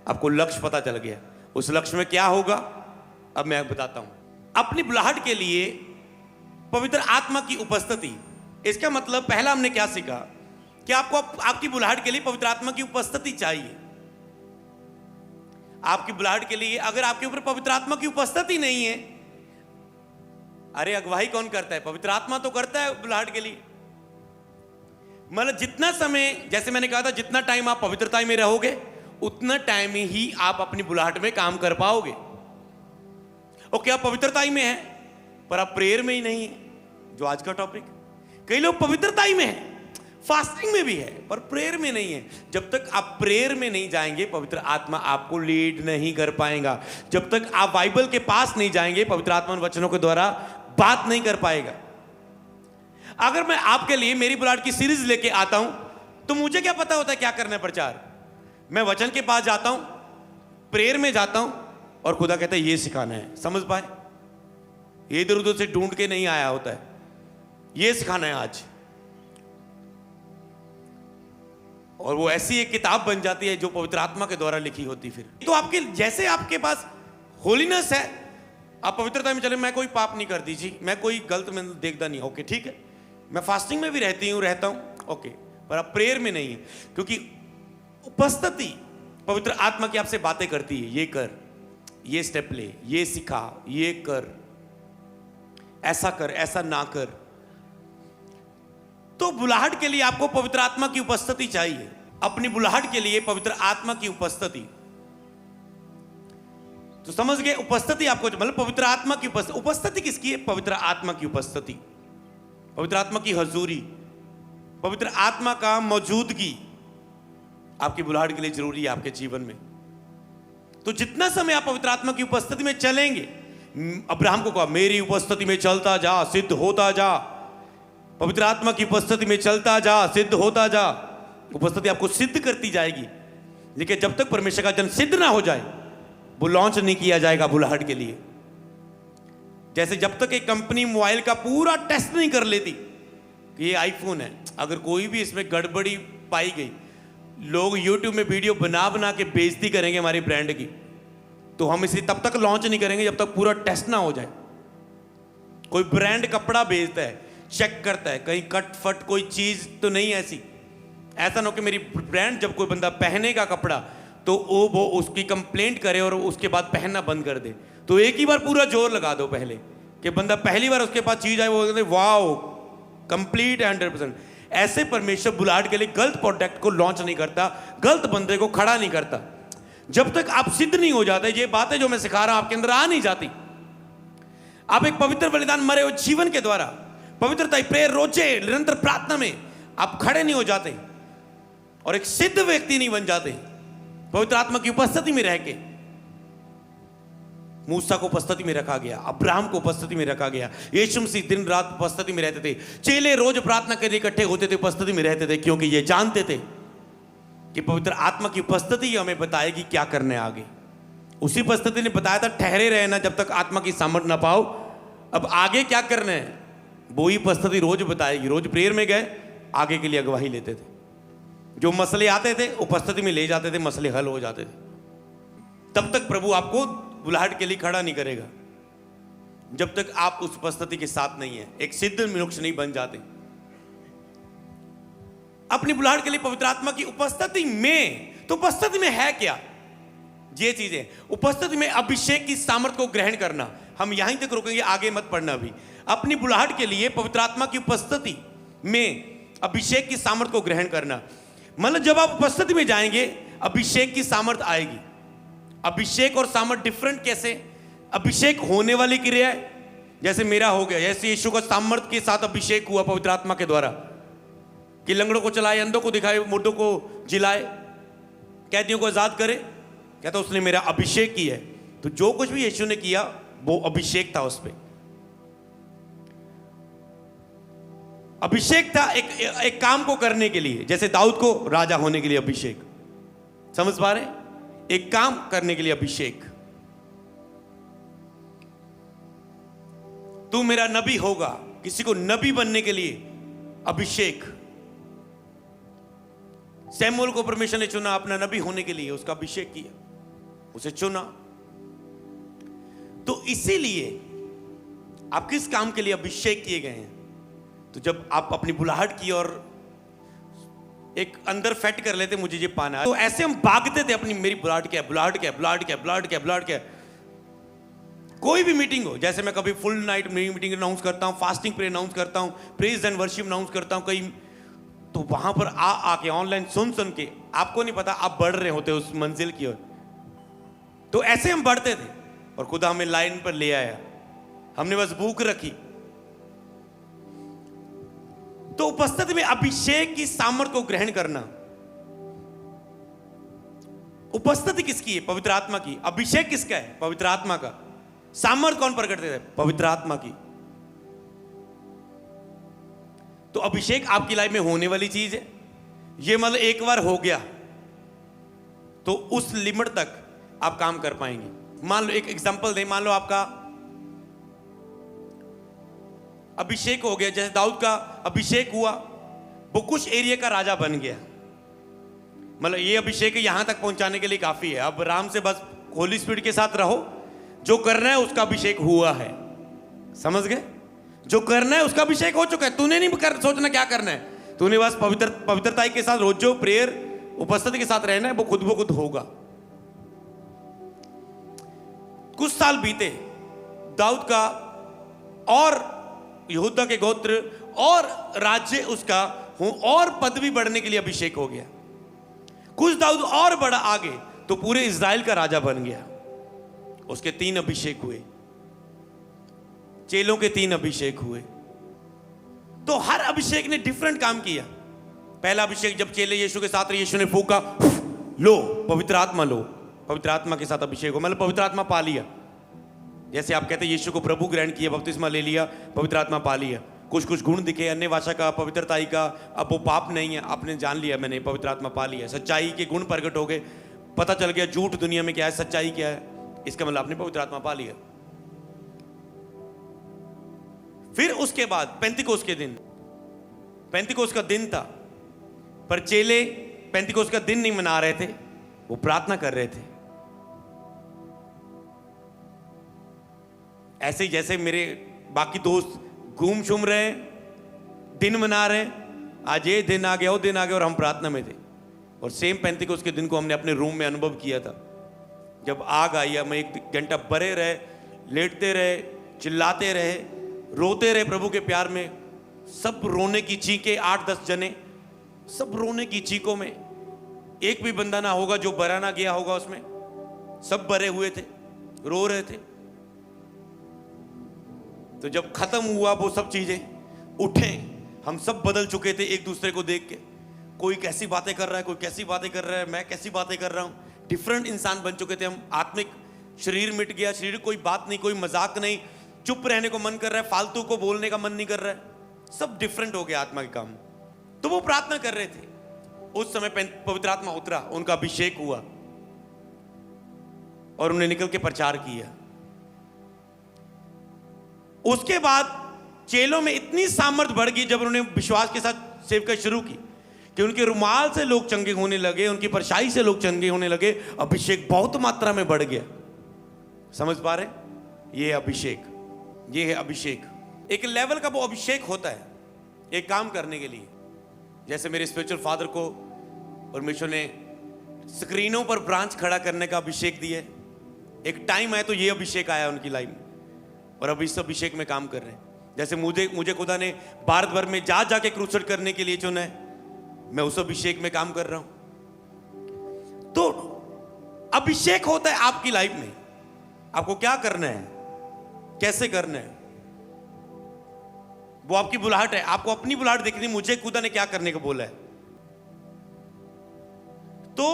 आपको लक्ष्य पता चल गया, उस लक्ष्य में क्या होगा अब मैं बताता हूं। अपनी बुलाहट के लिए पवित्र आत्मा की उपस्थिति, इसका मतलब पहला हमने क्या सीखा कि आपको आपकी बुलाहट के लिए पवित्र आत्मा की उपस्थिति चाहिए। आपकी बुलाहट के लिए अगर आपके ऊपर पवित्र आत्मा की उपस्थिति नहीं है, अरे अगुवाई कौन करता है? पवित्र आत्मा तो करता है बुलाहट के लिए। मतलब जितना समय, जैसे मैंने कहा था, जितना टाइम आप पवित्रता में रहोगे उतना टाइम ही आप अपनी बुलाहट में काम कर पाओगे। ओके, आप पवित्रता में हैं पर आप प्रेयर में ही नहीं है, जो आज का टॉपिक। कई लोग पवित्रता में हैं, फास्टिंग में भी है, पर प्रेयर में नहीं है। जब तक आप प्रेयर में नहीं जाएंगे, पवित्र आत्मा आपको लीड नहीं कर पाएगा। जब तक आप बाइबल के पास नहीं जाएंगे, पवित्र आत्मा वचनों के द्वारा बात नहीं कर पाएगा। अगर मैं आपके लिए मेरी बुलाहट की सीरीज लेके आता हूं, तो मुझे क्या पता होता है क्या करना है प्रचार। मैं वचन के पास जाता हूं, प्रेयर में जाता हूं, और खुदा कहता है ये सिखाना है। समझ पाए? ये इधर उधर से ढूंढ के नहीं आया होता है, ये सिखाना है आज। और वो ऐसी एक किताब बन जाती है जो पवित्र आत्मा के द्वारा लिखी होती। फिर तो आपके जैसे आपके पास होलीनेस है, आप पवित्रता में चले, मैं कोई पाप नहीं करती जी, मैं कोई गलत में देखता नहीं, ओके ठीक है, मैं फास्टिंग में भी रहता हूं, ओके, पर आप प्रेयर में नहीं है। क्योंकि उपस्थिति पवित्र आत्मा की आपसे बातें करती है, ये कर, ये स्टेप ले, ये सिखा, ये कर, ऐसा कर, ऐसा ना कर। तो बुलाहट के लिए आपको पवित्र आत्मा की उपस्थिति चाहिए। अपनी बुलाहट के लिए पवित्र आत्मा की उपस्थिति, तो समझ गए? उपस्थिति आपको, मतलब पवित्र आत्मा की उपस्थिति। उपस्थिति किसकी है? पवित्र आत्मा की उपस्थिति, पवित्र आत्मा की हजूरी, पवित्र आत्मा का मौजूदगी आपकी बुलाहट के लिए जरूरी है आपके जीवन में। तो जितना समय आप पवित्र आत्मा की उपस्थिति में चलेंगे, अब्राहम को कहा मेरी उपस्थिति में चलता जा, सिद्ध होता जा। पवित्र आत्मा की उपस्थिति में चलता जा, सिद्ध होता जा। उपस्थिति आपको सिद्ध करती जाएगी, लेकिन जब तक परमेश्वर का जन सिद्ध ना हो जाए, वो लॉन्च नहीं किया जाएगा बुलाहट के लिए। जैसे जब तक एक कंपनी मोबाइल का पूरा टेस्ट नहीं कर लेती कि ये आईफोन है, अगर कोई भी इसमें गड़बड़ी पाई गई, लोग यूट्यूब में वीडियो बना बना के बेइज्जती करेंगे हमारी ब्रांड की, तो हम इसे तब तक लॉन्च नहीं करेंगे जब तक पूरा टेस्ट ना हो जाए। कोई ब्रांड कपड़ा बेचता है, चेक करता है कहीं कट फट कोई चीज तो नहीं ऐसी, ऐसा ना हो कि मेरी ब्रांड जब कोई बंदा पहनेगा कपड़ा तो वो उसकी कंप्लेंट करे और उसके बाद पहनना बंद कर दे। तो एक ही बार पूरा जोर लगा दो पहले, कि बंदा पहली बार उसके पास चीज आए वो कहते वाओ कंप्लीट 100%। ऐसे परमेश्वर बुलाहट के लिए गलत प्रोडक्ट को लॉन्च नहीं करता, गलत बंदे को खड़ा नहीं करता। जब तक आप सिद्ध नहीं हो जाते, ये बातें जो मैं सिखा रहा हूं आपके अंदर आ नहीं जाती। आप एक पवित्र बलिदान मरे हुए जीवन के द्वारा, पवित्रता प्रेयर रोजे निरंतर प्रार्थना में आप खड़े नहीं हो जाते और एक सिद्ध व्यक्ति नहीं बन जाते। पवित्र आत्मा की उपस्थिति में रह के मूसा को उपस्थिति में रखा गया, अब्राहम को उपस्थिति में रखा गया, यीशु मसीह दिन रात उपस्थिति में रहते थे, चेले रोज प्रार्थना के लिए इकट्ठे होते थे, उपस्थिति में रहते थे, क्योंकि ये जानते थे कि पवित्र आत्मा की उपस्थिति हमें बताएगी क्या करने आगे। उसी उपस्थिति ने बताया था ठहरे रहना जब तक आत्मा की सामर्थ ना पाओ। अब आगे क्या करना है वो ही उपस्थिति रोज बताएगी। रोज प्रेयर में गए, आगे के लिए अगवाही लेते थे, जो मसले आते थे उपस्थिति में ले जाते थे, मसले हल हो जाते थे। तब तक प्रभु आपको बुलाहट के लिए खड़ा नहीं करेगा, जब तक आप उस उपस्थिति के साथ नहीं है। एक सिद्ध मनुष्य नहीं बन जाते। अपनी बुलाहट के लिए पवित्र आत्मा की उपस्थिति में, तो उपस्थिति में है क्या? ये चीजें, उपस्थिति में अभिषेक की सामर्थ को ग्रहण करना। हम यहीं तक रुकेंगे, आगे मत पढ़ना अभी। अपनी बुलाहट के लिए पवित्र आत्मा की उपस्थिति में अभिषेक की सामर्थ को ग्रहण करना, मतलब जब आप उपस्थिति में जाएंगे अभिषेक की सामर्थ आएगी। अभिषेक और सामर्थ डिफरेंट कैसे? अभिषेक होने वाली क्रिया है, जैसे मेरा हो गया, जैसे यीशु का सामर्थ के साथ अभिषेक हुआ पवित्र आत्मा के द्वारा, कि लंगड़ों को चलाए, अंधों को दिखाए, मुर्दों को जिलाए, कैदियों को आजाद करे। कहता उसने मेरा अभिषेक किया है। तो जो कुछ भी यीशु ने किया वो अभिषेक था। उस पर अभिषेक था एक काम को करने के लिए, जैसे दाऊद को राजा होने के लिए अभिषेक। समझ पा रहे? एक काम करने के लिए अभिषेक। तू मेरा नबी होगा, किसी को नबी बनने के लिए अभिषेक। सैमुअल को परमेश्वर ने चुना अपना नबी होने के लिए, उसका अभिषेक किया, उसे चुना। तो इसीलिए आप किस काम के लिए अभिषेक किए गए हैं? तो जब आप अपनी बुलाहट की और एक अंदर फेट कर लेते मुझे ये पाना है, तो ऐसे हम भागते थे अपनी, मेरी बुलाहट क्या है, बुलाहट क्या है, बुलाहट क्या है, बुलाहट क्या है, बुलाहट क्या है। कोई भी मीटिंग हो, जैसे मैं कभी फुल नाइट मीटिंग अनाउंस करता हूं, फास्टिंग प्रे अनाउंस करता हूं, प्रेज एंड वर्शिप अनाउंस करता हूं कहीं, तो वहां पर आके ऑनलाइन सुन के आपको नहीं पता आप बढ़ रहे होते उस मंजिल की ओर। तो ऐसे हम बढ़ते थे और खुदा हमें लाइन पर ले आया, हमने बस भूख रखी। तो उपस्थिति में अभिषेक की सामर्थ को ग्रहण करना। उपस्थिति किसकी है? पवित्र आत्मा की। अभिषेक किसका है? पवित्र आत्मा का। सामर्थ कौन प्रकट करता है? पवित्र आत्मा की। तो अभिषेक आपकी लाइफ में होने वाली चीज है। ये मतलब एक बार हो गया तो उस लिमिट तक आप काम कर पाएंगे। मान लो एक एग्जांपल दें, मान लो आपका अभिषेक हो गया, जैसे दाऊद का अभिषेक हुआ, वो कुछ एरिया का राजा बन गया। मतलब ये अभिषेक यहां तक पहुंचाने के लिए काफी है। अब आराम से बस होली स्पिरिट के साथ रहो, जो करना है उसका अभिषेक हुआ है। समझ गए? जो करना है उसका अभिषेक हो चुका है। तूने नहीं सोचना क्या करना है, तूने बस पवित्रता के साथ रोज जो प्रेयर उपस्थिति के साथ रहना है, वो खुद होगा। कुछ साल बीते, दाऊद का और यहूदा के गोत्र और राज्य उसका और पदवी बढ़ने के लिए अभिषेक हो गया। कुछ दाऊद और बड़ा आगे तो पूरे इज़राइल का राजा बन गया। उसके 3 अभिषेक हुए, चेलों के 3 अभिषेक हुए। तो हर अभिषेक ने डिफरेंट काम किया। पहला अभिषेक जब चेले यीशु के साथ, यीशु ने फूका, लो पवित्र आत्मा लो, पवित्र आत्मा के साथ अभिषेक हो, मतलब पवित्र आत्मा पा लिया। जैसे आप कहते हैं यीशु को प्रभु ग्रहण किया, बपतिस्मा ले लिया, पवित्र आत्मा पा लिया। कुछ गुण दिखे, अन्य भाषा का, पवित्रताई का, अब वो पाप नहीं है, आपने जान लिया मैंने पवित्र आत्मा पा लिया। सच्चाई के गुण प्रकट हो गए, पता चल गया झूठ दुनिया में क्या है, सच्चाई क्या है, इसका मतलब आपने पवित्र आत्मा पा लिया। फिर उसके बाद पेंतिकोस्त के दिन, पेंतिकोस्त का दिन था, पर चेले पेंतिकोस्त का दिन नहीं मना रहे थे, वो प्रार्थना कर रहे थे। ऐसे जैसे मेरे बाकी दोस्त घूम छूम रहे हैं, दिन मना रहे हैं, आज ये दिन आ गया, वो दिन आ गया, और हम प्रार्थना में थे। और सेम पेंतिकोस्त के दिन को हमने अपने रूम में अनुभव किया था। जब आग आई, हम 1 घंटा बरे रहे, लेटते रहे, चिल्लाते रहे, रोते रहे प्रभु के प्यार में। सब रोने की चीखें, 8-10 जने, सब रोने की चीखों में, एक भी बंदा ना होगा जो बरा ना गया होगा उसमें। सब बरे हुए थे, रो रहे थे। तो जब खत्म हुआ वो सब चीजें, उठे, हम सब बदल चुके थे एक दूसरे को देख के। कोई कैसी बातें कर रहा है, कोई कैसी बातें कर रहा है, मैं कैसी बातें कर रहा हूं। डिफरेंट इंसान बन चुके थे हम। आत्मिक शरीर मिट गया, शरीर कोई बात नहीं, कोई मजाक नहीं, चुप रहने को मन कर रहा है, फालतू को बोलने का मन नहीं कर रहा है, सब डिफरेंट हो गया आत्मा के काम। तो वो प्रार्थना कर रहे थे। उस समय पवित्र आत्मा उतरा, उनका अभिषेक हुआ और उन्होंने निकल के प्रचार किया। उसके बाद चेलों में इतनी सामर्थ बढ़ गई जब उन्होंने विश्वास के साथ सेवकाई शुरू की, कि उनके रुमाल से लोग चंगे होने लगे, उनकी परछाई से लोग चंगे होने लगे। अभिषेक बहुत मात्रा में बढ़ गया। समझ पा रहे? ये अभिषेक, ये है अभिषेक। एक लेवल का वो अभिषेक होता है एक काम करने के लिए। जैसे मेरे स्पिरिचुअल फादर को परमेश्वर ने स्क्रीनों पर ब्रांच खड़ा करने का अभिषेक दिया है। एक टाइम आया तो ये अभिषेक आया उनकी लाइफ में, और अभी इस अभिषेक में काम कर रहे हैं। जैसे मुझे खुदा ने भारत भर में जा जाके क्रूसेड करने के लिए चुना है, मैं उस अभिषेक में काम कर रहा हूं। तो अभिषेक होता है आपकी लाइफ में। आपको क्या करना है, कैसे करना है, वो आपकी बुलाहट है। आपको अपनी बुलाहट देखनी, मुझे खुदा ने क्या करने को बोला है। तो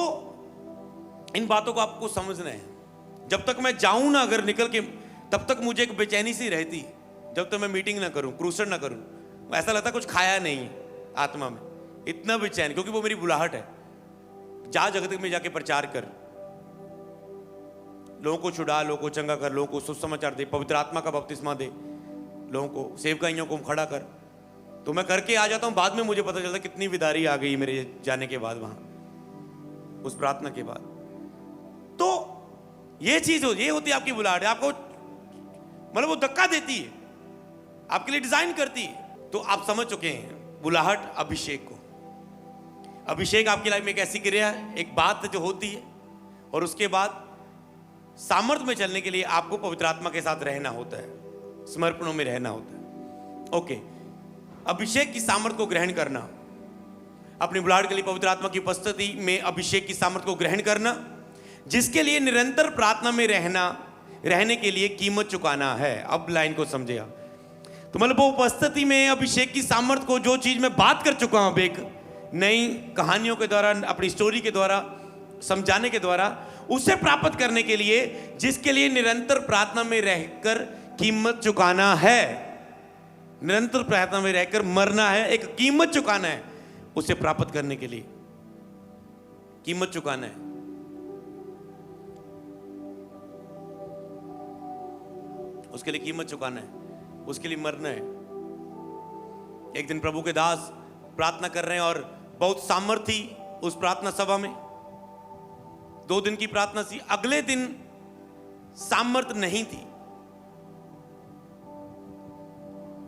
इन बातों को आपको समझना है। जब तक मैं जाऊं ना अगर निकल के, तब तक मुझे एक बेचैनी सी रहती। जब तक मैं मीटिंग ना करूं, क्रूसेड ना करूं, ऐसा लगता कुछ खाया नहीं आत्मा में, इतना बेचैन, क्योंकि वो मेरी बुलाहट है। जा जगत में जाके प्रचार कर, लोगों को छुड़ा, लोगों को चंगा कर, लोगों को सुसमाचार दे, पवित्र आत्मा का बपतिस्मा दे, लोगों को सेवकाइयों को खड़ा कर। तो मैं करके आ जाता हूं, बाद में मुझे पता चलता कितनी विदारी आ गई मेरे जाने के बाद, वहां उस प्रार्थना के बाद। तो ये चीज ये होती है आपकी बुलाहट। आपको मतलब वो धक्का देती है, आपके लिए डिजाइन करती है। तो आप समझ चुके हैं बुलाहट, अभिषेक को। अभिषेक आपकी लाइफ में एक ऐसी क्रिया है, एक बात जो होती है, और उसके बाद सामर्थ्य में चलने के लिए आपको पवित्र आत्मा के साथ रहना होता है, समर्पणों में रहना होता है। ओके, अभिषेक की सामर्थ्य को ग्रहण करना, अपनी बुलाहट के लिए पवित्र आत्मा की उपस्थिति में अभिषेक की सामर्थ्य को ग्रहण करना, जिसके लिए निरंतर प्रार्थना में रहने के लिए कीमत चुकाना है। अब लाइन को समझे आप। तो मतलब वो उपस्थिति में अभिषेक की सामर्थ्य को, जो चीज मैं बात कर चुका हूं एक नई कहानियों के द्वारा, अपनी स्टोरी के द्वारा, समझाने के द्वारा, उसे प्राप्त करने के लिए, जिसके लिए निरंतर प्रार्थना में रहकर कीमत चुकाना है, निरंतर प्रार्थना में रहकर मरना है, एक कीमत चुकाना है। उसे प्राप्त करने के लिए कीमत चुकाना है। उसके लिए कीमत चुकाना है, उसके लिए मरना है। एक दिन प्रभु के दास प्रार्थना कर रहे हैं और बहुत सामर्थ्य थी उस प्रार्थना सभा में। 2 दिन की प्रार्थना थी। अगले दिन सामर्थ्य नहीं थी।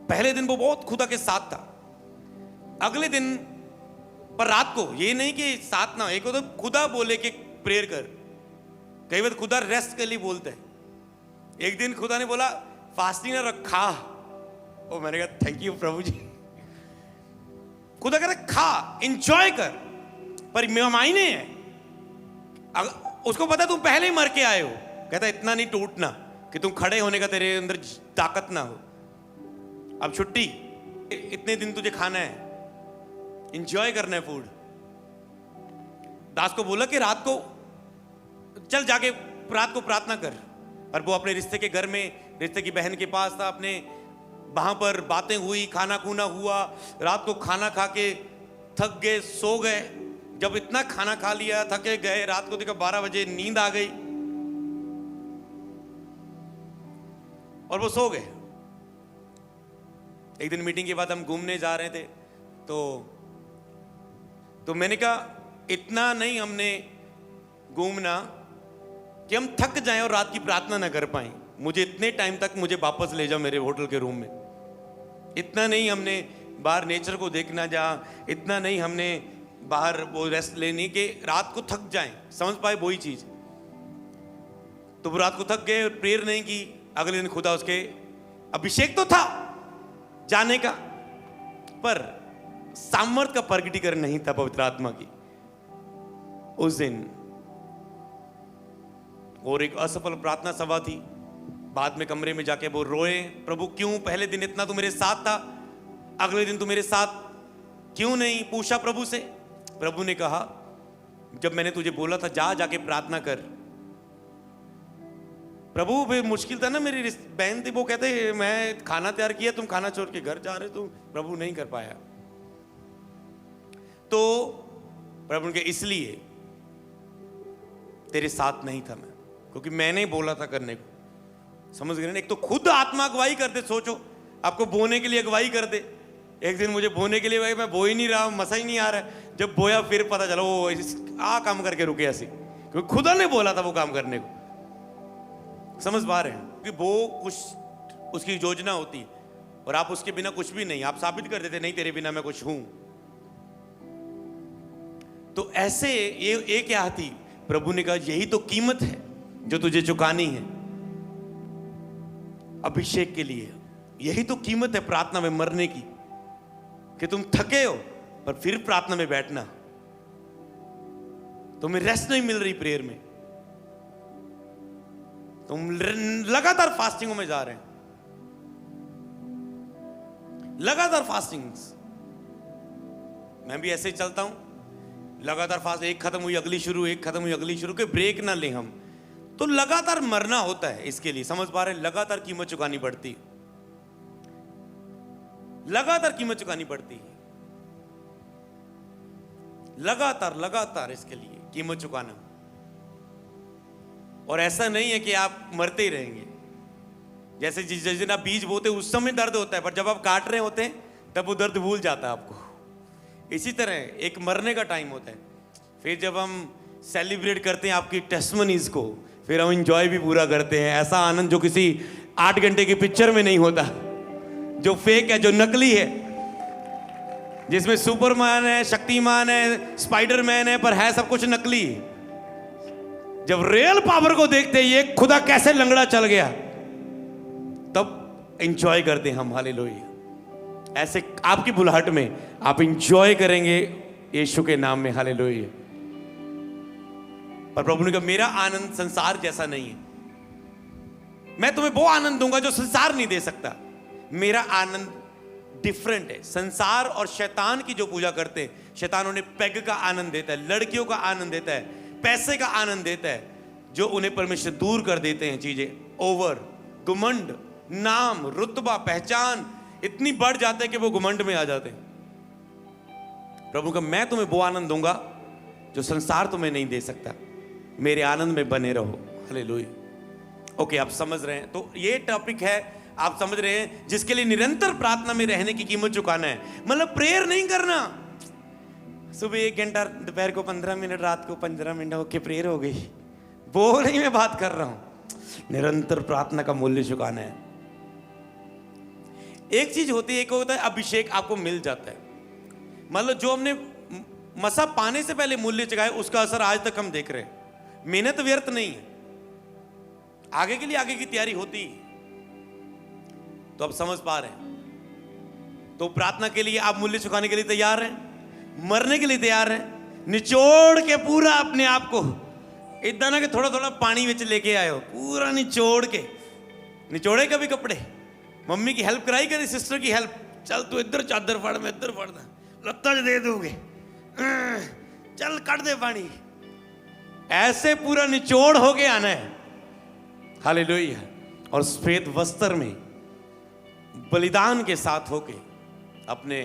पहले दिन वो बहुत खुदा के साथ था, अगले दिन पर रात को, ये नहीं कि साथ ना, एक तो खुदा बोले कि प्रेयर कर, कई बार खुदा रेस्ट के लिए बोलता है। एक दिन खुदा ने बोला फास्टिंग ना रखा, और मैंने कहा थैंक यू प्रभु जी। खुदा कह रहा खा, एंजॉय कर, पर मायने है। उसको पता तुम पहले ही मर के आए हो। कहता इतना नहीं टूटना कि तुम खड़े होने का तेरे अंदर ताकत ना हो। अब छुट्टी, इतने दिन तुझे खाना है, एंजॉय करना है फूड। दास को बोला कि रात को चल जाके रात को प्रार्थना कर। और वो अपने रिश्ते के घर में, रिश्ते की बहन के पास था, अपने वहां पर बातें हुई, खाना खूना हुआ। रात को खाना खा के थक गए, सो गए। जब इतना खाना खा लिया, थके गए, रात को देखा 12 बजे नींद आ गई और वो सो गए। एक दिन मीटिंग के बाद हम घूमने जा रहे थे, तो मैंने कहा इतना नहीं हमने घूमना कि हम थक जाएं और रात की प्रार्थना ना कर पाएं। मुझे इतने टाइम तक मुझे वापस ले जाओ मेरे होटल के रूम में। इतना नहीं हमने बाहर नेचर को देखना जा, इतना नहीं हमने बाहर वो रेस्ट लेनी कि रात को थक जाएं, समझ पाए वही चीज। तो वो रात को थक गए, प्रेयर नहीं की। अगले दिन खुदा उसके, अभिषेक तो था जाने का, पर सामर्थ का प्रगटीकरण नहीं था पवित्र आत्मा की उस दिन। और एक असफल प्रार्थना सभा थी। बाद में कमरे में जाके वो रोए, प्रभु क्यों पहले दिन इतना तू मेरे साथ था, अगले दिन तू मेरे साथ क्यों नहीं? पूछा प्रभु से। प्रभु ने कहा जब मैंने तुझे बोला था जा जाके प्रार्थना कर। प्रभु भी मुश्किल था ना, मेरी बहन थी, वो कहते मैं खाना तैयार किया, तुम खाना छोड़ के घर जा रहे, तुम। प्रभु नहीं कर पाया। तो प्रभु के इसलिए तेरे साथ नहीं था मैं, क्योंकि मैंने बोला था करने को। समझ गए ना? एक तो खुद आत्मा अगुवाई कर दे, सोचो आपको बोने के लिए अगुवाई कर दे, एक दिन मुझे बोने के लिए भाई मैं बो ही नहीं रहा, मसा ही नहीं आ रहा है। जब बोया फिर पता चला वो काम करके रुके ऐसे, क्योंकि खुदा ने बोला था वो काम करने को। समझ पा रहे हैं? क्योंकि वो कुछ उसकी योजना होती है और आप उसके बिना कुछ भी नहीं, आप साबित कर देते नहीं तेरे बिना मैं कुछ हूं। तो ऐसे ये क्या थी? प्रभु ने कहा यही तो कीमत है जो तुझे चुकानी है अभिषेक के लिए। यही तो कीमत है प्रार्थना में मरने की, कि तुम थके हो पर फिर प्रार्थना में बैठना। तुम्हें रेस्ट नहीं मिल रही प्रेयर में, तुम लगातार फास्टिंगों में जा रहे हैं, लगातार फास्टिंग्स। मैं भी ऐसे ही चलता हूं, लगातार फास्ट, एक खत्म हुई अगली शुरू, एक खत्म हुई अगली शुरू, के ब्रेक ना लें हम। तो लगातार मरना होता है इसके लिए। समझ पा रहे हैं? लगातार कीमत चुकानी पड़ती, लगातार कीमत चुकानी पड़ती है, लगातार इसके लिए कीमत चुकाना। और ऐसा नहीं है कि आप मरते ही रहेंगे। जैसे जिस दिन आप बीज बोते उस समय दर्द होता है, पर जब आप काट रहे होते हैं तब वो दर्द भूल जाता है आपको। इसी तरह एक मरने का टाइम होता है। फिर जब हम सेलिब्रेट करते हैं आपकी टेस्टमनीज को, फिर हम इंजॉय भी पूरा करते हैं। ऐसा आनंद जो किसी 8 घंटे की पिक्चर में नहीं होता, जो फेक है, जो नकली है, जिसमें सुपरमैन है, शक्तिमान है, स्पाइडरमैन है, पर है सब कुछ नकली। जब रियल पावर को देखते हैं, ये खुदा कैसे लंगड़ा चल गया, तब एंजॉय करते हैं हम। हालेलुया। ऐसे आपकी बुलाहट में आप एंजॉय करेंगे यीशु के नाम में। हालेलुया। पर प्रभु ने कहा मेरा आनंद संसार जैसा नहीं है। मैं तुम्हें वो आनंद दूंगा जो संसार नहीं दे सकता। मेरा आनंद डिफरेंट है। संसार और शैतान की जो पूजा करते हैं, शैतान उन्हें पैग का आनंद देता है, लड़कियों का आनंद देता है, पैसे का आनंद देता है, जो उन्हें परमेश्वर दूर कर देते हैं। चीजें ओवर, घुमंड, नाम, रुतबा, पहचान इतनी बढ़ जाते हैं कि वो घुमंड में आ जाते हैं। प्रभु का मैं तुम्हें वो आनंद दूंगा जो संसार तुम्हें नहीं दे सकता। मेरे आनंद में बने रहो। हालेलुया। ओके, आप समझ रहे हैं? तो ये टॉपिक है, आप समझ रहे हैं, जिसके लिए निरंतर प्रार्थना में रहने की कीमत चुकाना है। मतलब प्रेयर नहीं करना, सुबह 1 घंटा, दोपहर को 15 मिनट, रात को 15 मिनट, ओके प्रेयर हो गई, वो नहीं मैं बात कर रहा हूं। निरंतर प्रार्थना का मूल्य चुकाना है। एक चीज होती है, एक होता है अभिषेक आपको मिल जाता है। मतलब जो हमने मसा पाने से पहले मूल्य चुकाया, उसका असर आज तक हम देख रहे हैं। मेहनत व्यर्थ नहीं है, आगे के लिए आगे की तैयारी होती है। तो आप समझ पा रहे हैं? तो प्रार्थना के लिए आप मूल्य चुकाने के लिए तैयार हैं, मरने के लिए तैयार हैं, निचोड़ के पूरा अपने आप को, इतना ना कि थोड़ा थोड़ा पानी में लेके आए हो, पूरा निचोड़ के। निचोड़े कभी कपड़े, मम्मी की हेल्प कराई, कभी सिस्टर की हेल्प, चल तू इधर चादर फाड़, मैं इधर फाड़ना, लत्ता दे दोगे, चल कट दे पानी। ऐसे पूरा निचोड़ होके आना है। हालेलुया। और सफेद वस्त्र में बलिदान के साथ होके, अपने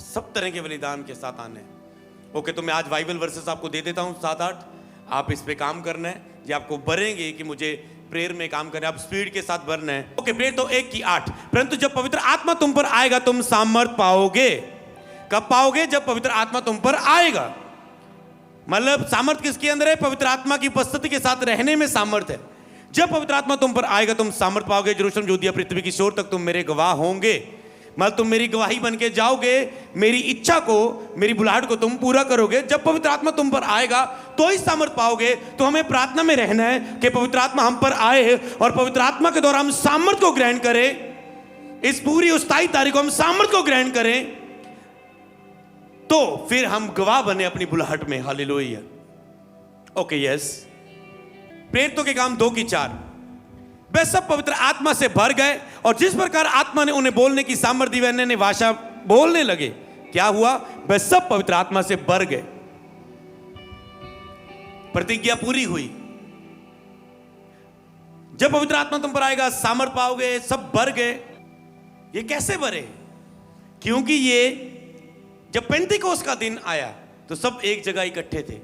सब तरह के बलिदान के साथ आना है। ओके, तो मैं आज बाइबल वर्सेस आपको दे देता हूं 7-8, आप इस पे काम करना है। ये आपको भरेंगे कि मुझे प्रेयर में काम करना है, आप स्पीड के साथ भरना है। ओके, प्रेयर तो 1 की 8, परंतु जब पवित्र आत्मा तुम पर आएगा तुम सामर्थ पाओगे। कब पाओगे? जब पवित्र आत्मा तुम पर आएगा। मतलब सामर्थ किसके अंदर है? पवित्र आत्मा की उपस्थिति के साथ रहने में सामर्थ है। जब पवित्र आत्मा तुम पर आएगा तुम सामर्थ पाओगे। यरूशलेम, यहूदिया, पृथ्वी की छोर तक तुम मेरे गवाह होंगे। मतलब तुम मेरी गवाही बन के जाओगे, मेरी इच्छा को, मेरी बुलाहट को तुम पूरा करोगे। जब पवित्र आत्मा तुम पर आएगा तो ही सामर्थ पाओगे। तो हमें प्रार्थना में रहना है कि पवित्र आत्मा हम पर आए और पवित्र आत्मा के द्वारा हम सामर्थ को ग्रहण करें। इस पूरी 27 तारीख को हम सामर्थ को ग्रहण करें, तो फिर हम गवाह बने अपनी बुलाहट में। हालेलुया। Okay, yes. प्रेरितों के काम 2 की 4, वे सब पवित्र आत्मा से भर गए और जिस प्रकार आत्मा ने उन्हें बोलने की सामर्थ्य दी, वे अन्य भाषा बोलने लगे। क्या हुआ? वे सब पवित्र आत्मा से भर गए। प्रतिज्ञा पूरी हुई। जब पवित्र आत्मा तुम पर आएगा सामर्थ पाओगे, सब भर गए। ये कैसे भरे? क्योंकि ये जब पेंतिकोस्त का दिन आया तो सब एक जगह इकट्ठे थे।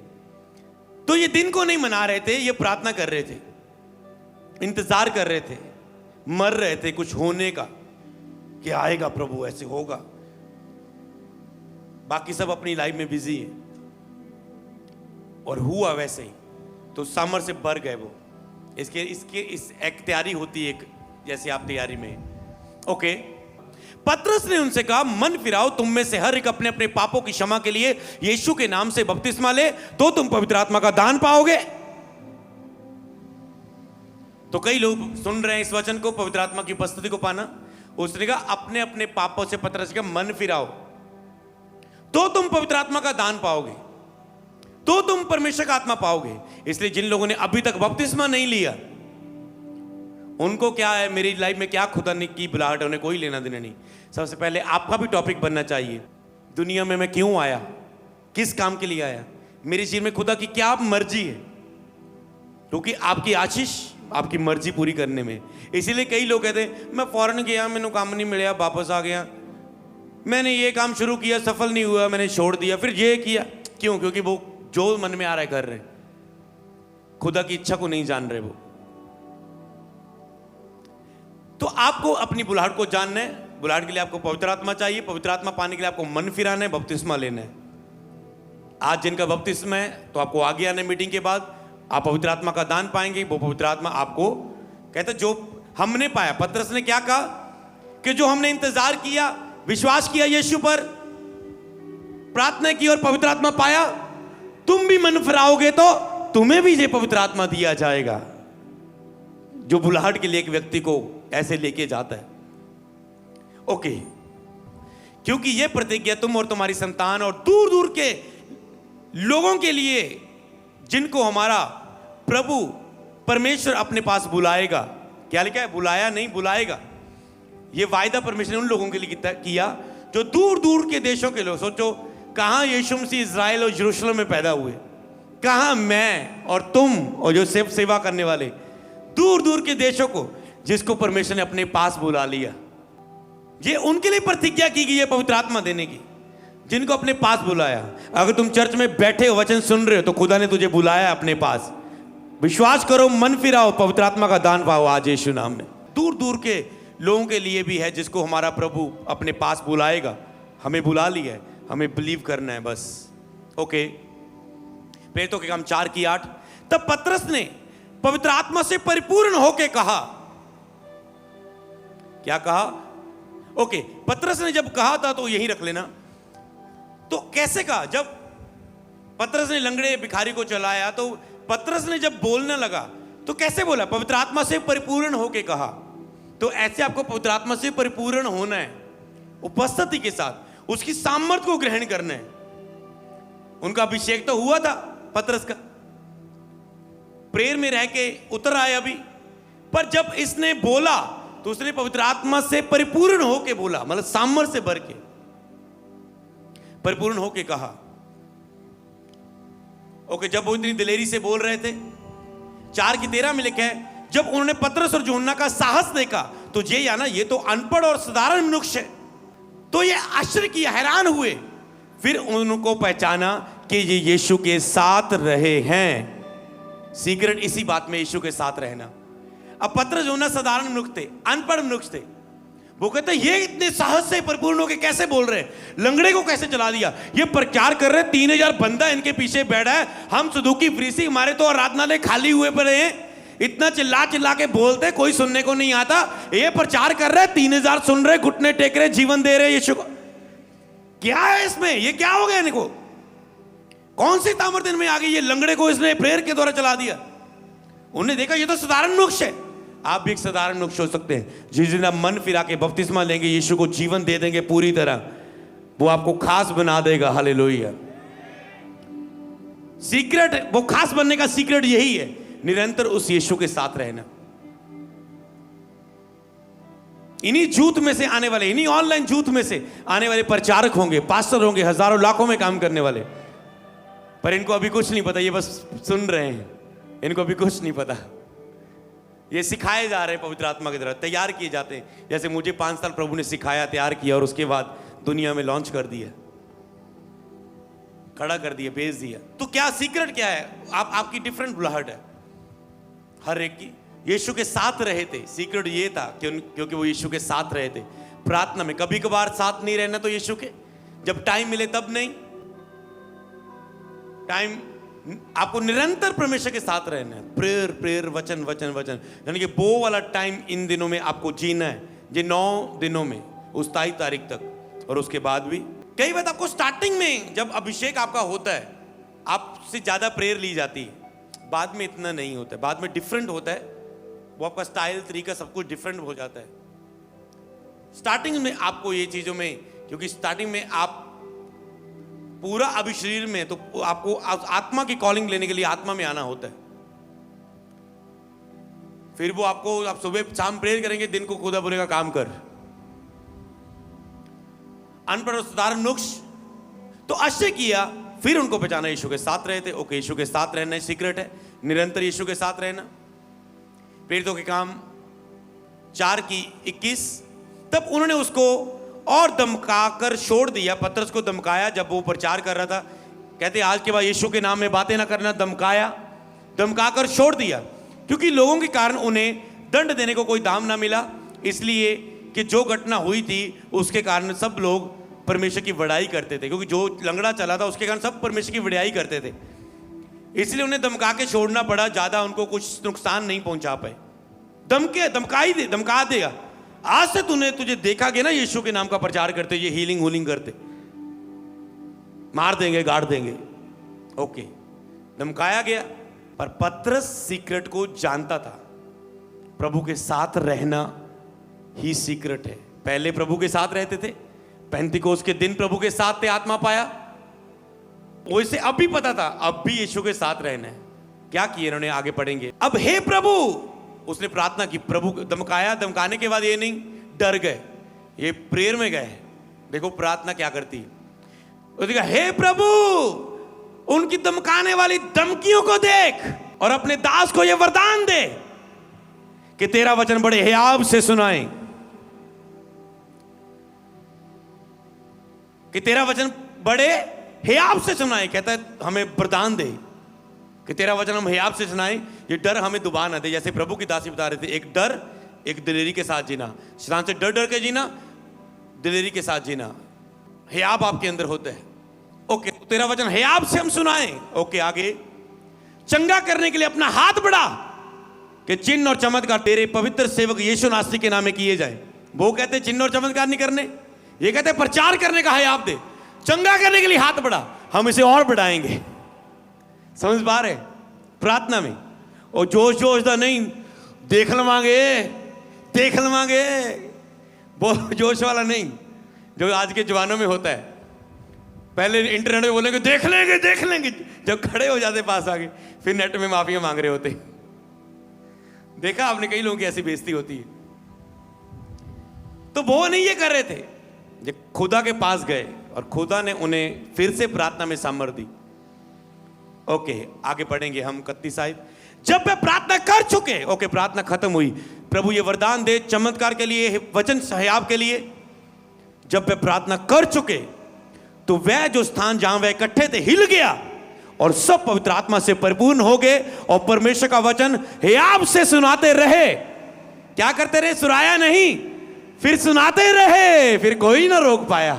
तो ये दिन को नहीं मना रहे थे, ये प्रार्थना कर रहे थे, इंतजार कर रहे थे, मर रहे थे कुछ होने का, कि आएगा प्रभु, ऐसे होगा। बाकी सब अपनी लाइफ में बिजी है, और हुआ वैसे ही, तो सामर से भर गए वो। इस एक तैयारी होती है, एक जैसे आप तैयारी में। ओके, पतरस ने उनसे कहा, मन फिराओ, तुम में से हर एक अपने अपने पापों की क्षमा के लिए यीशु के नाम से बपतिस्मा ले, तो तुम पवित्र आत्मा का दान पाओगे। तो कई लोग सुन रहे हैं इस वचन को, पवित्र आत्मा की उपस्थिति को पाना। उसने कहा अपने अपने पापों से, पतरस का मन फिराओ, तो तुम पवित्र आत्मा का दान पाओगे, तो तुम परमेश्वर का आत्मा पाओगे। इसलिए जिन लोगों ने अभी तक बपतिस्मा नहीं लिया, उनको क्या है, मेरी लाइफ में क्या खुदा ने की बुलाहट है, उन्हें कोई लेना देना नहीं। सबसे पहले आपका भी टॉपिक बनना चाहिए, दुनिया में मैं क्यों आया, किस काम के लिए आया, मेरे जीवन में खुदा की क्या मर्जी है, क्योंकि आपकी आशीष आपकी मर्जी पूरी करने में। इसीलिए कई लोग कहते हैं मैं फॉरेन गया, मैंने काम नहीं मिला, वापस आ गया, मैंने ये काम शुरू किया, सफल नहीं हुआ, मैंने छोड़ दिया, फिर ये किया। क्यों? क्योंकि वो जो मन में आ रहा है कर रहे, खुदा की इच्छा को नहीं जान रहे वो। तो आपको अपनी बुलाहट को जानना है। बुलाहट के लिए आपको पवित्र आत्मा चाहिए, पवित्र आत्मा पाने के लिए आपको मन फिराना है, बपतिस्मा लेना है। आज जिनका बपतिस्मा है, तो आपको आगे आना है, मीटिंग के बाद आप पवित्र आत्मा का दान पाएंगे। वो पवित्र आत्मा आपको कहते जो हमने पाया, पतरस ने क्या कहा कि जो हमने इंतजार किया, विश्वास किया यीशु पर, प्रार्थना की और पवित्र आत्मा पाया, तुम भी मन फिराओगे तो तुम्हें भी ये पवित्र आत्मा दिया जाएगा, जो बुलाहट के लिए एक व्यक्ति को ऐसे लेके जाता है। ओके, क्योंकि यह प्रतिज्ञा तुम और तुम्हारी संतान और दूर दूर के लोगों के लिए, जिनको हमारा प्रभु परमेश्वर अपने पास बुलाएगा। क्या लिखा है? बुलाया नहीं, बुलाएगा। यह वायदा परमेश्वर ने उन लोगों के लिए किया जो दूर दूर के देशों के लोग। सोचो, कहां यीशु मसीह इज़राइल और यरूशलेम में पैदा हुए, कहां मैं और तुम और जो सेवा करने वाले दूर दूर के देशों को, जिसको परमेश्वर ने अपने पास बुला लिया। ये उनके लिए प्रतिज्ञा की गई है पवित्र आत्मा देने की, जिनको अपने पास बुलाया। अगर तुम चर्च में बैठे हो, वचन सुन रहे हो, तो खुदा ने तुझे बुलाया अपने पास। विश्वास करो, मन फिराओ, पवित्र आत्मा का दान पाओ आज यीशु नाम में। दूर दूर के लोगों के लिए भी है, जिसको हमारा प्रभु अपने पास बुलाएगा। हमें बुला लिया है, हमें बिलीव करना है बस। ओके, प्रेरितों के काम 4:8। तब पतरस ने पवित्र आत्मा से परिपूर्ण होके कहा। क्या कहा? ओके, पतरस ने जब कहा था, तो यही रख लेना। तो कैसे कहा? जब पतरस ने लंगड़े भिखारी को चलाया, तो पतरस ने जब बोलने लगा, तो कैसे बोला? पवित्र आत्मा से परिपूर्ण होके कहा। तो ऐसे आपको पवित्र आत्मा से परिपूर्ण होना है, उपस्थिति के साथ उसकी सामर्थ्य को ग्रहण करना है। उनका अभिषेक तो हुआ था पतरस का, प्रेयर में रह के उतर आए अभी, पर जब इसने बोला तो उसने पवित्र आत्मा से परिपूर्ण होके बोला, मतलब सामर्थ्य से भर के परिपूर्ण होके कहा। ओके, जब वो इतनी दिलेरी से बोल रहे थे, 4:13 में लिखा है, जब उन्होंने पतरस और यूहन्ना का साहस देखा, तो ये या ना, ये तो अनपढ़ और साधारण मनुष्य है, तो ये आश्चर्य किया, हैरान हुए। फिर उनको पहचाना कि ये यीशु के साथ रहे हैं। सीक्रेट इसी बात में, यीशु के साथ रहना। अब पतरस यूहन्ना साधारण मनुष्य थे, अनपढ़ मनुष्य थे। वो कहते ये इतने साहस से परिपूर्ण होकर कैसे बोल रहे हैं, लंगड़े को कैसे चला दिया, ये प्रचार कर रहे, 3000 बंदा इनके पीछे बैठा है, हम सदूकी फरीसी, हमारे तो आराधनालय खाली हुए पड़े हैं, इतना चिल्ला चिल्ला के बोलते, कोई सुनने को नहीं आता। ये प्रचार कर रहे, 3000 सुन रहे, घुटने टेक रहे, जीवन दे रहे यीशु को। क्या है इसमें? ये क्या हो गया इनको? कौन सी तामर दिन में आ गई? ये लंगड़े को इसने प्रेयर के द्वारा चला दिया। उन्हें देखा ये तो साधारण मनुष्य है। आप भी एक साधारण मनुष्य हो सकते हैं, जिस दिन आप मन फिरा के बपतिस्मा लेंगे, यीशु को जीवन दे देंगे पूरी तरह, वो आपको खास बना देगा। हालेलुया। सीक्रेट, वो खास बनने का सीक्रेट यही है, निरंतर उस यीशु के साथ रहना। इन्हीं जूत में से आने वाले, इन्हीं ऑनलाइन जूत में से आने वाले प्रचारक होंगे, पास्टर होंगे, हजारों लाखों में काम करने वाले, पर इनको अभी कुछ नहीं पता, ये बस सुन रहे हैं, इनको अभी कुछ नहीं पता। ये सिखाए जा रहे हैं पवित्र आत्मा के द्वारा, तैयार किए जाते हैं। जैसे मुझे 5 साल प्रभु ने सिखाया, तैयार किया, और उसके बाद दुनिया में लॉन्च कर दिया, खड़ा कर दिया, भेज दिया। तो क्या सीक्रेट क्या है? आपकी डिफरेंट बुलाहट है हर एक की। यीशु के साथ रहे थे, सीक्रेट ये था क्योंकि वो यीशु के साथ रहे थे। प्रार्थना में। कभी कभार साथ नहीं रहना तो यीशु के, जब टाइम मिले तब नहीं। टाइम आपको निरंतर परमेश्वर के साथ रहना है। प्रेयर प्रेयर, वचन वचन वचन, यानी कि वो वाला टाइम इन दिनों में आपको जीना है, ये 9 दिनों में, उस 27 तारीख तक। और उसके बाद भी कई बार आपको स्टार्टिंग में जब अभिषेक आपका होता है, आपसे ज्यादा प्रेयर ली जाती है, बाद में इतना नहीं होता है, बाद में डिफरेंट होता है, वो आपका स्टाइल, तरीका, सब कुछ डिफरेंट हो जाता है। स्टार्टिंग में आपको ये चीजों में, क्योंकि स्टार्टिंग में आप पूरा अभी शरीर में, तो आपको आत्मा की कॉलिंग लेने के लिए आत्मा में आना होता है। फिर वो आपको, आप सुबह शाम प्रेयर करेंगे, दिन को खुदा बोलेगा काम कर। अनपढ़ और साधारण नुक्स तो अश्य किया, फिर उनको पहचाना यीशु के साथ रहे थे। ओके, यीशु के साथ रहना सीक्रेट है, निरंतर यीशु के साथ रहना। प्रेरितों के काम 4:21, तब उन्होंने उसको और धमकाकर छोड़ दिया। पतरस को धमकाया जब वो प्रचार कर रहा था, कहते आज के बाद यीशु के नाम में बातें ना करना। धमकाकर छोड़ दिया, क्योंकि लोगों के कारण उन्हें दंड देने को कोई दाम ना मिला, इसलिए कि जो घटना हुई थी उसके कारण सब लोग परमेश्वर की बड़ाई करते थे। क्योंकि जो लंगड़ा चला था उसके कारण सब परमेश्वर की बड़ाई करते थे, इसलिए उन्हें धमका के छोड़ना पड़ा। ज्यादा उनको कुछ नुकसान नहीं पहुंचा पाए। धमका देगा, आज से तुझे देखा गया ना यीशु के नाम का प्रचार करते, ये हीलिंग हुलिंग करते, मार देंगे, गाड़ देंगे। ओके, धमकाया गया। पर पतरस सीक्रेट को जानता था। प्रभु के साथ रहना ही सीक्रेट है। पहले प्रभु के साथ रहते थे, पेंतिकोस्त के दिन प्रभु के साथ थे, आत्मा पाया। वैसे अब भी पता था, अब भी यीशु के साथ रहना है। क्या किए इन्होंने, आगे पढ़ेंगे। अब हे प्रभु, उसने प्रार्थना की, प्रभु धमकाया। धमकाने के बाद ये नहीं डर गए, ये प्रेयर में गए। देखो प्रार्थना क्या करती, उसने कहा हे प्रभु, उनकी धमकाने वाली धमकियों को देख और अपने दास को यह वरदान दे कि तेरा वचन बड़े हियाव से सुनाए, कि तेरा वचन बड़े हियाव से सुनाए। कहता है हमें वरदान दे कि तेरा वचन हम हियाव से सुनाए, ये डर हमें दुबा ना दे। जैसे प्रभु की दासी बता रहे थे, एक डर, एक दिलेरी के साथ जीना। शैतान से डर डर के जीना, दिलेरी के साथ जीना। हियाव आपके अंदर होता है। ओके, तो तेरा वचन हियाव से हम सुनाए। ओके, आगे चंगा करने के लिए अपना हाथ बढ़ा कि चिन्ह और चमत्कार तेरे पवित्र सेवक यीशु नासरी के नाम में किए जाए। वो कहते चिन्ह और चमत्कार नहीं करने, ये कहते प्रचार करने का हियाव दे। चंगा करने के लिए हाथ बढ़ा, हम इसे और बढ़ाएंगे। समझ पा रहे, प्रार्थना में। और जोश जोश दा नहीं, देख लवांगे, वो जोश वाला नहीं जो आज के जवानों में होता है। पहले इंटरनेट में बोलेंगे देख लेंगे, जब खड़े हो जाते पास आगे, फिर नेट में माफिया मांग रहे होते। देखा आपने, कई लोगों की ऐसी बेइज्जती होती है। तो वो नहीं ये कर रहे थे, जब खुदा के पास गए और खुदा ने उन्हें फिर से प्रार्थना में सामर्थ दी। ओके, आगे पढ़ेंगे हम 31 आयत। जब वे प्रार्थना कर चुके, ओके प्रार्थना खत्म हुई, प्रभु ये वरदान दे चमत्कार के लिए, वचन सहयाब के लिए। जब वे प्रार्थना कर चुके तो वह जो स्थान जहां वे इकट्ठे थे हिल गया और सब पवित्र आत्मा से परिपूर्ण हो गए और परमेश्वर का वचन हियाव से सुनाते रहे। क्या करते रहे, सुनाया नहीं, फिर सुनाते रहे, फिर कोई ना रोक पाया।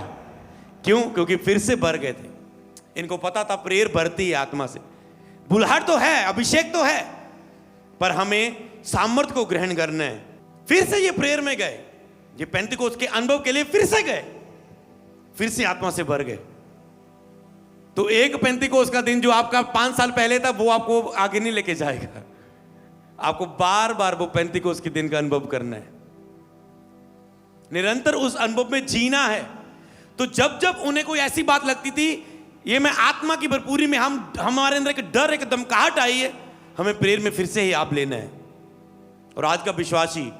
क्यों? क्योंकि फिर से भर गए थे। इनको पता था प्रेयर भरती है आत्मा से। बुलहट तो है, अभिषेक तो है, पर हमें सामर्थ को ग्रहण करना है। फिर से ये प्रेयर में गए, ये पेंतिकोस्त के अनुभव के लिए फिर से गए, फिर से आत्मा से भर गए। तो एक पेंतिकोस्त का दिन जो आपका 5 साल पहले था, वो आपको आगे नहीं लेके जाएगा। आपको बार बार वो पेंतिकोस्त के दिन का अनुभव करना है, निरंतर उस अनुभव में जीना है। तो जब जब उन्हें कोई ऐसी बात लगती थी, ये मैं आत्मा की भरपूरी में हमारे अंदर एक डर, एक दमकाहट आई है, हमें प्रेयर में फिर से ही आप लेना है। और आज का विश्वासी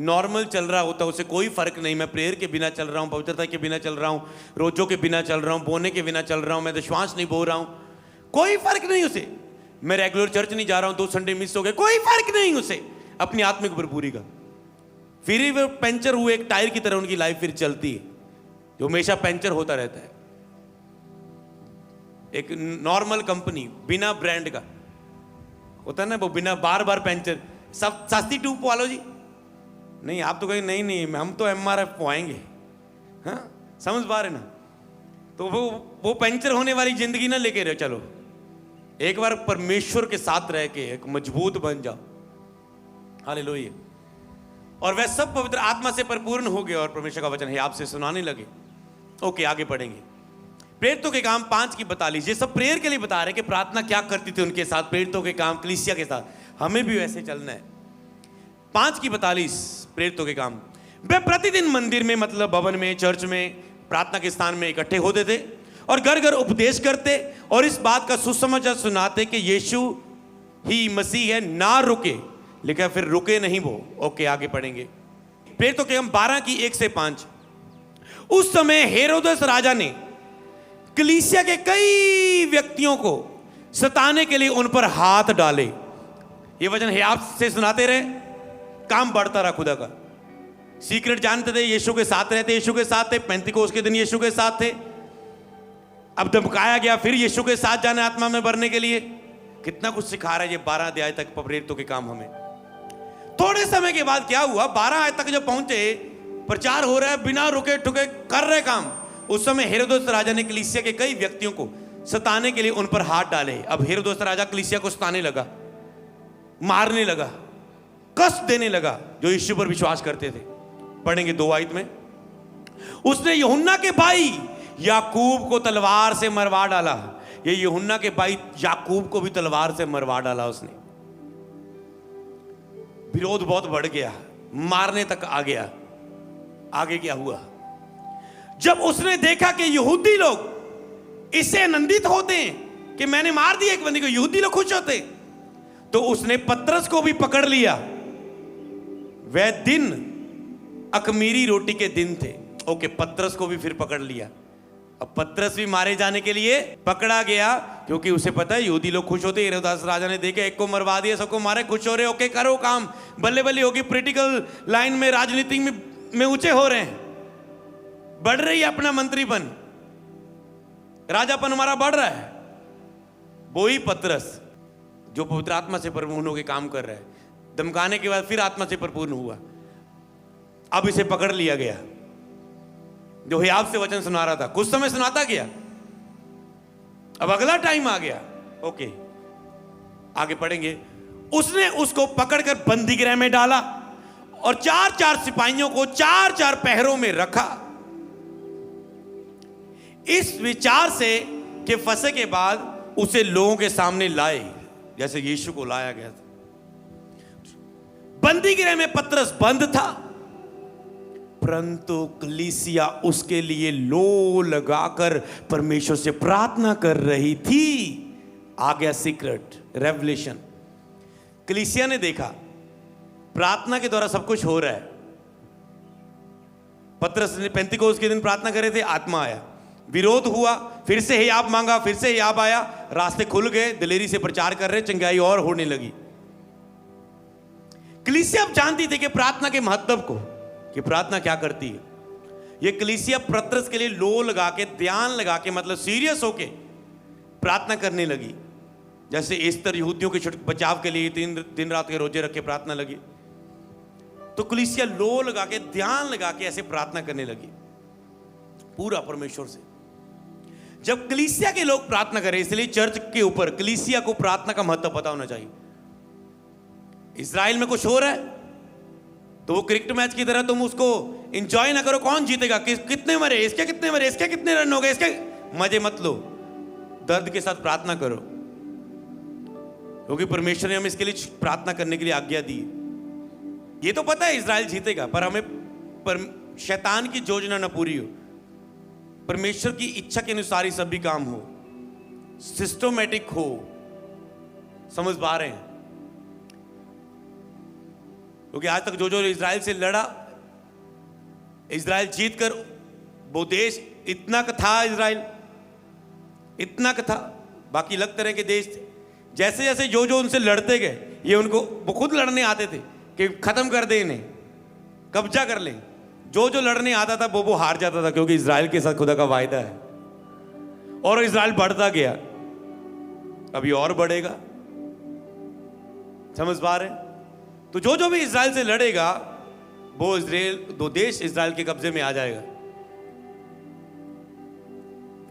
नॉर्मल चल रहा होता है, उसे कोई फर्क नहीं, मैं प्रेयर के बिना चल रहा हूं, पवित्रता के बिना चल रहा हूं, रोजों के बिना चल रहा हूं, बोने के बिना चल रहा हूं, मैं तो श्वास नहीं बो रहा हूं, कोई फर्क नहीं उसे। मैं रेगुलर चर्च नहीं जा रहा हूं, 2 संडे मिस हो गए, कोई फर्क नहीं उसे अपनी आत्मिक भरपूरी का। फिर ही वो पंचर हुए एक टायर की तरह उनकी लाइफ फिर चलती है, जो हमेशा पंचर होता रहता है। एक नॉर्मल कंपनी बिना ब्रांड का होता है ना, वो बिना बार बार पंचर, सब सस्ती ट्यूब वालों जी, नहीं, आप तो कहेंगे नहीं नहीं हम तो MRF पवाएंगे। हाँ, समझ पा रहे ना? तो वो पंचर होने वाली जिंदगी ना लेके रहे, चलो एक बार परमेश्वर के साथ रह के एक मजबूत बन जाओ। हालेलुया। और वह सब पवित्र आत्मा से परिपूर्ण हो गए और परमेश्वर का वचन है आपसे सुनाने लगे। ओके, आगे पढ़ेंगे। प्रेरितों के काम 5 की 42। ये सब प्रेयर के लिए बता रहे कि प्रार्थना क्या करती थी उनके साथ, प्रेरितों के काम, कलीसिया के साथ। हमें भी वैसे चलना है। 5 की 42 प्रेरितों के काम। वे प्रतिदिन मंदिर में, मतलब भवन में, चर्च में, प्रार्थना के स्थान में इकट्ठे होते थे और घर घर उपदेश करते और इस बात का सुसमाचार सुनाते कि यीशु ही मसीह है, ना रुके। लिखा फिर रुके नहीं वो। ओके, आगे पढ़ेंगे। प्रेरितों के काम 12 की 1 से 5। उस समय हेरोदेस राजा ने कलीसिया के कई व्यक्तियों को सताने के लिए उन पर हाथ डाले। ये वचन है आपसे सुनाते रहे, काम बढ़ता रहा खुदा का। सीक्रेट जानते थे, यीशु के साथ रहते, यीशु के साथ थे, पेंतिकोस्त के दिन यीशु के साथ थे। अब धमकाया गया फिर यीशु के साथ जाने आत्मा में भरने के लिए। कितना कुछ सिखा रहा है ये 12 अध्याय तक प्रेरितों के काम हमें। थोड़े समय के बाद क्या हुआ, 12 अध्याय तक जब पहुंचे, प्रचार हो रहा है, बिना रुके ठुके कर रहे काम। उस समय हेरोदेस राजा ने कलीसिया के कई व्यक्तियों को सताने के लिए उन पर हाथ डाले। अब हेरोदेस राजा कलीसिया को सताने लगा, मारने लगा, कष्ट देने लगा जो यीशु पर विश्वास करते थे। पढ़ेंगे 2 आयत में। उसने यूहन्ना के भाई याकूब को तलवार से मरवा डाला। ये यूहन्ना के भाई याकूब को भी तलवार से मरवा डाला उसने। विरोध बहुत बढ़ गया, मारने तक आ गया। आगे क्या हुआ, जब उसने देखा कि यहूदी लोग इससे आनंदित होते हैं कि मैंने मार दिया एक बंदी को, यहूदी लोग खुश होते, तो उसने पतरस को भी पकड़ लिया। वह दिन अखमीरी रोटी के दिन थे। ओके, पतरस को भी फिर पकड़ लिया। अब पतरस भी मारे जाने के लिए पकड़ा गया, क्योंकि उसे पता है यहूदी लोग खुश होते। हेरोदेस राजा ने देखे एक को मरवा दिया, सबको मारे, खुश हो रहे। ओके, करो काम, बल्ले बल्ले होगी। पॉलिटिकल लाइन में, राजनीति में ऊंचे हो रहे हैं, बढ़ रही है अपना मंत्रीपन, राजापन हमारा बढ़ रहा है। वही पतरस जो पवित्र आत्मा से परिपूर्ण होकर काम कर रहा है, धमकाने के बाद फिर आत्मा से परिपूर्ण हुआ। अब इसे पकड़ लिया गया, जो हियाव से वचन सुना रहा था। कुछ समय सुनाता गया, अब अगला टाइम आ गया। ओके, आगे पढ़ेंगे। उसने उसको पकड़कर बंदी गृह में डाला और 4-4 सिपाहियों को 4-4 पहरों में रखा, इस विचार से कि फंसे के बाद उसे लोगों के सामने लाए, जैसे यीशु को लाया गया था। बंदी गृह में पतरस बंद था, परंतु कलीसिया उसके लिए लो लगाकर परमेश्वर से प्रार्थना कर रही थी। आ गया सीक्रेट रेवलेशन। कलीसिया ने देखा प्रार्थना के द्वारा सब कुछ हो रहा है। पतरस ने पेंतिकोस्त के दिन प्रार्थना करे थे, आत्मा आया, विरोध हुआ, फिर से हियाब मांगा, फिर से हियाब आया, रास्ते खुल गए, दिलेरी से प्रचार कर रहे, चंगाई और होने लगी। कलीसिया अब जानती थी कि प्रार्थना के महत्व को, कि प्रार्थना क्या करती है। ये कलीसिया पतरस के लिए लो लगा के, ध्यान लगा के, मतलब सीरियस होके प्रार्थना करने लगी। जैसे एस्तर यहूदियों के बचाव के लिए 3 दिन रात के रोजे रख के प्रार्थना लगी, तो कलीसिया लो लगा के, ध्यान लगा के ऐसे प्रार्थना करने लगी पूरा परमेश्वर से। जब कलीसिया के लोग प्रार्थना करें, इसलिए चर्च के ऊपर कलीसिया को प्रार्थना का महत्व पता होना चाहिए। इजराइल में कुछ हो रहा है तो वो क्रिकेट मैच की तरह तुम उसको एंजॉय ना करो, कौन जीतेगा, कितने मरे, इसके कितने मरे, इसके कितने रन हो गए, इसके मजे मत लो। दर्द के साथ प्रार्थना करो, क्योंकि परमेश्वर ने हमें इसके लिए प्रार्थना करने के लिए आज्ञा दी। ये तो पता है इजराइल जीतेगा, पर हमें शैतान की योजना न पूरी हो, परमेश्वर की इच्छा के अनुसार ही सभी काम हो, सिस्टमैटिक हो। समझ पा रहे हैं? क्योंकि आज तक जो जो इजराइल से लड़ा, इजराइल जीतकर वो देश इतना का था, इजराइल इतना का था, बाकी लगते रहे कि देश थे। जैसे जैसे जो जो उनसे लड़ते गए, ये उनको वो खुद लड़ने आते थे कि खत्म कर दे इन्हें, कब्जा कर लें। जो जो लड़ने आता था वो हार जाता था, क्योंकि इजराइल के साथ खुदा का वायदा है। और इजराइल बढ़ता गया, अभी और बढ़ेगा। समझ पा रहे? तो जो जो भी इजराइल से लड़ेगा वो देश इजराइल के कब्जे में आ जाएगा।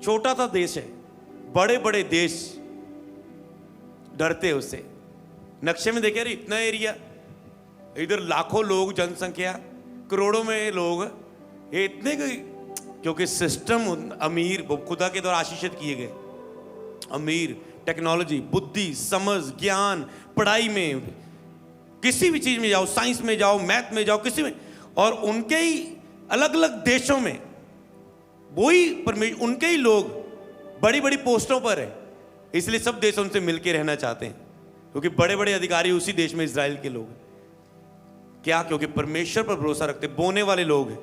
छोटा सा देश है, बड़े बड़े देश डरते हैं उससे। नक्शे में देखे, इतना एरिया, इधर लाखों लोग, जनसंख्या करोड़ों में लोग, ये इतने, क्योंकि सिस्टम अमीर, खुदा के द्वारा आशीषित किए गए अमीर, टेक्नोलॉजी, बुद्धि, समझ, ज्ञान, पढ़ाई में, किसी भी चीज में जाओ, साइंस में जाओ, मैथ में जाओ, किसी में, और उनके ही अलग अलग देशों में वही उनके ही लोग बड़ी बड़ी पोस्टों पर है। इसलिए सब देश उनसे मिलके रहना चाहते हैं, क्योंकि बड़े बड़े अधिकारी उसी देश में इजराइल के लोग हैं। क्या? क्योंकि परमेश्वर पर भरोसा रखते, बोने वाले लोग हैं।